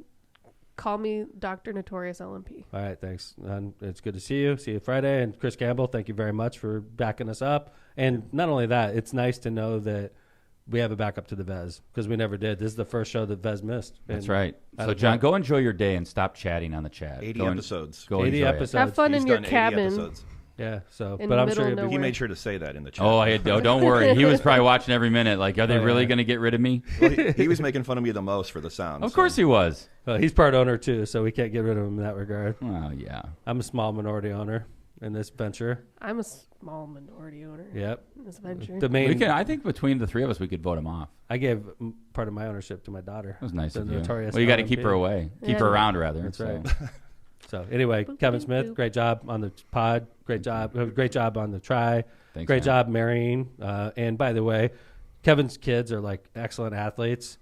call me Dr. Notorious LMP. All right, thanks. And it's good to see you. See you Friday. And Chris Campbell, thank you very much for backing us up. And not only that, it's nice to know that we have a backup to the Vez because we never did. This is the first show that Vez missed. That's right. So, John, go enjoy your day and stop chatting on the chat. 80 Go episodes. Go 80 enjoy it. episodes. Have fun He's in your done 80 cabin. episodes. Yeah, so, In but the I'm middle sure of you'll be. He nowhere. made sure to say that in the chat. Don't worry. He was probably watching every minute. Like, are they Oh, really yeah. going to get rid of me? Well, he was making fun of me the most for the sound. Of course he was. Well, he's part owner too, so we can't get rid of him in that regard. Well, yeah. I'm a small minority owner in this venture. I'm a small minority owner. Yep. In this venture. The main. I think between the three of us, we could vote him off. I gave part of my ownership to my daughter. That was nice The of you. notorious Well, you got to LMP. keep her away. Keep Yeah. her around, rather. That's so. right. So anyway, Kevin Smith, great job on the pod. Great job on the try. Thanks, Great man. job marrying. And by the way, Kevin's kids are like excellent athletes.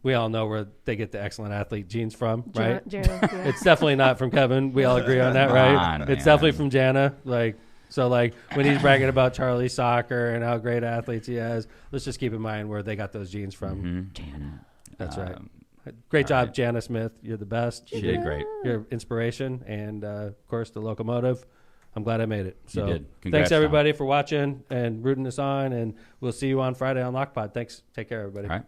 We all know where they get the excellent athlete genes from, right? Jana, yeah. It's definitely not from Kevin. We all agree on that, Come right? on, It's man. definitely from Jana. So when he's bragging about Charlie's soccer and how great athletes he has, let's just keep in mind where they got those genes from. Jana. That's right. Great job, Jana Smith. You're the best. She did great. You're inspiration, and of course the locomotive. I'm glad I made it. So You did. thanks Congrats, everybody for watching and rooting us on, and we'll see you on Friday on LOCPOD. Thanks. Take care, everybody. All right.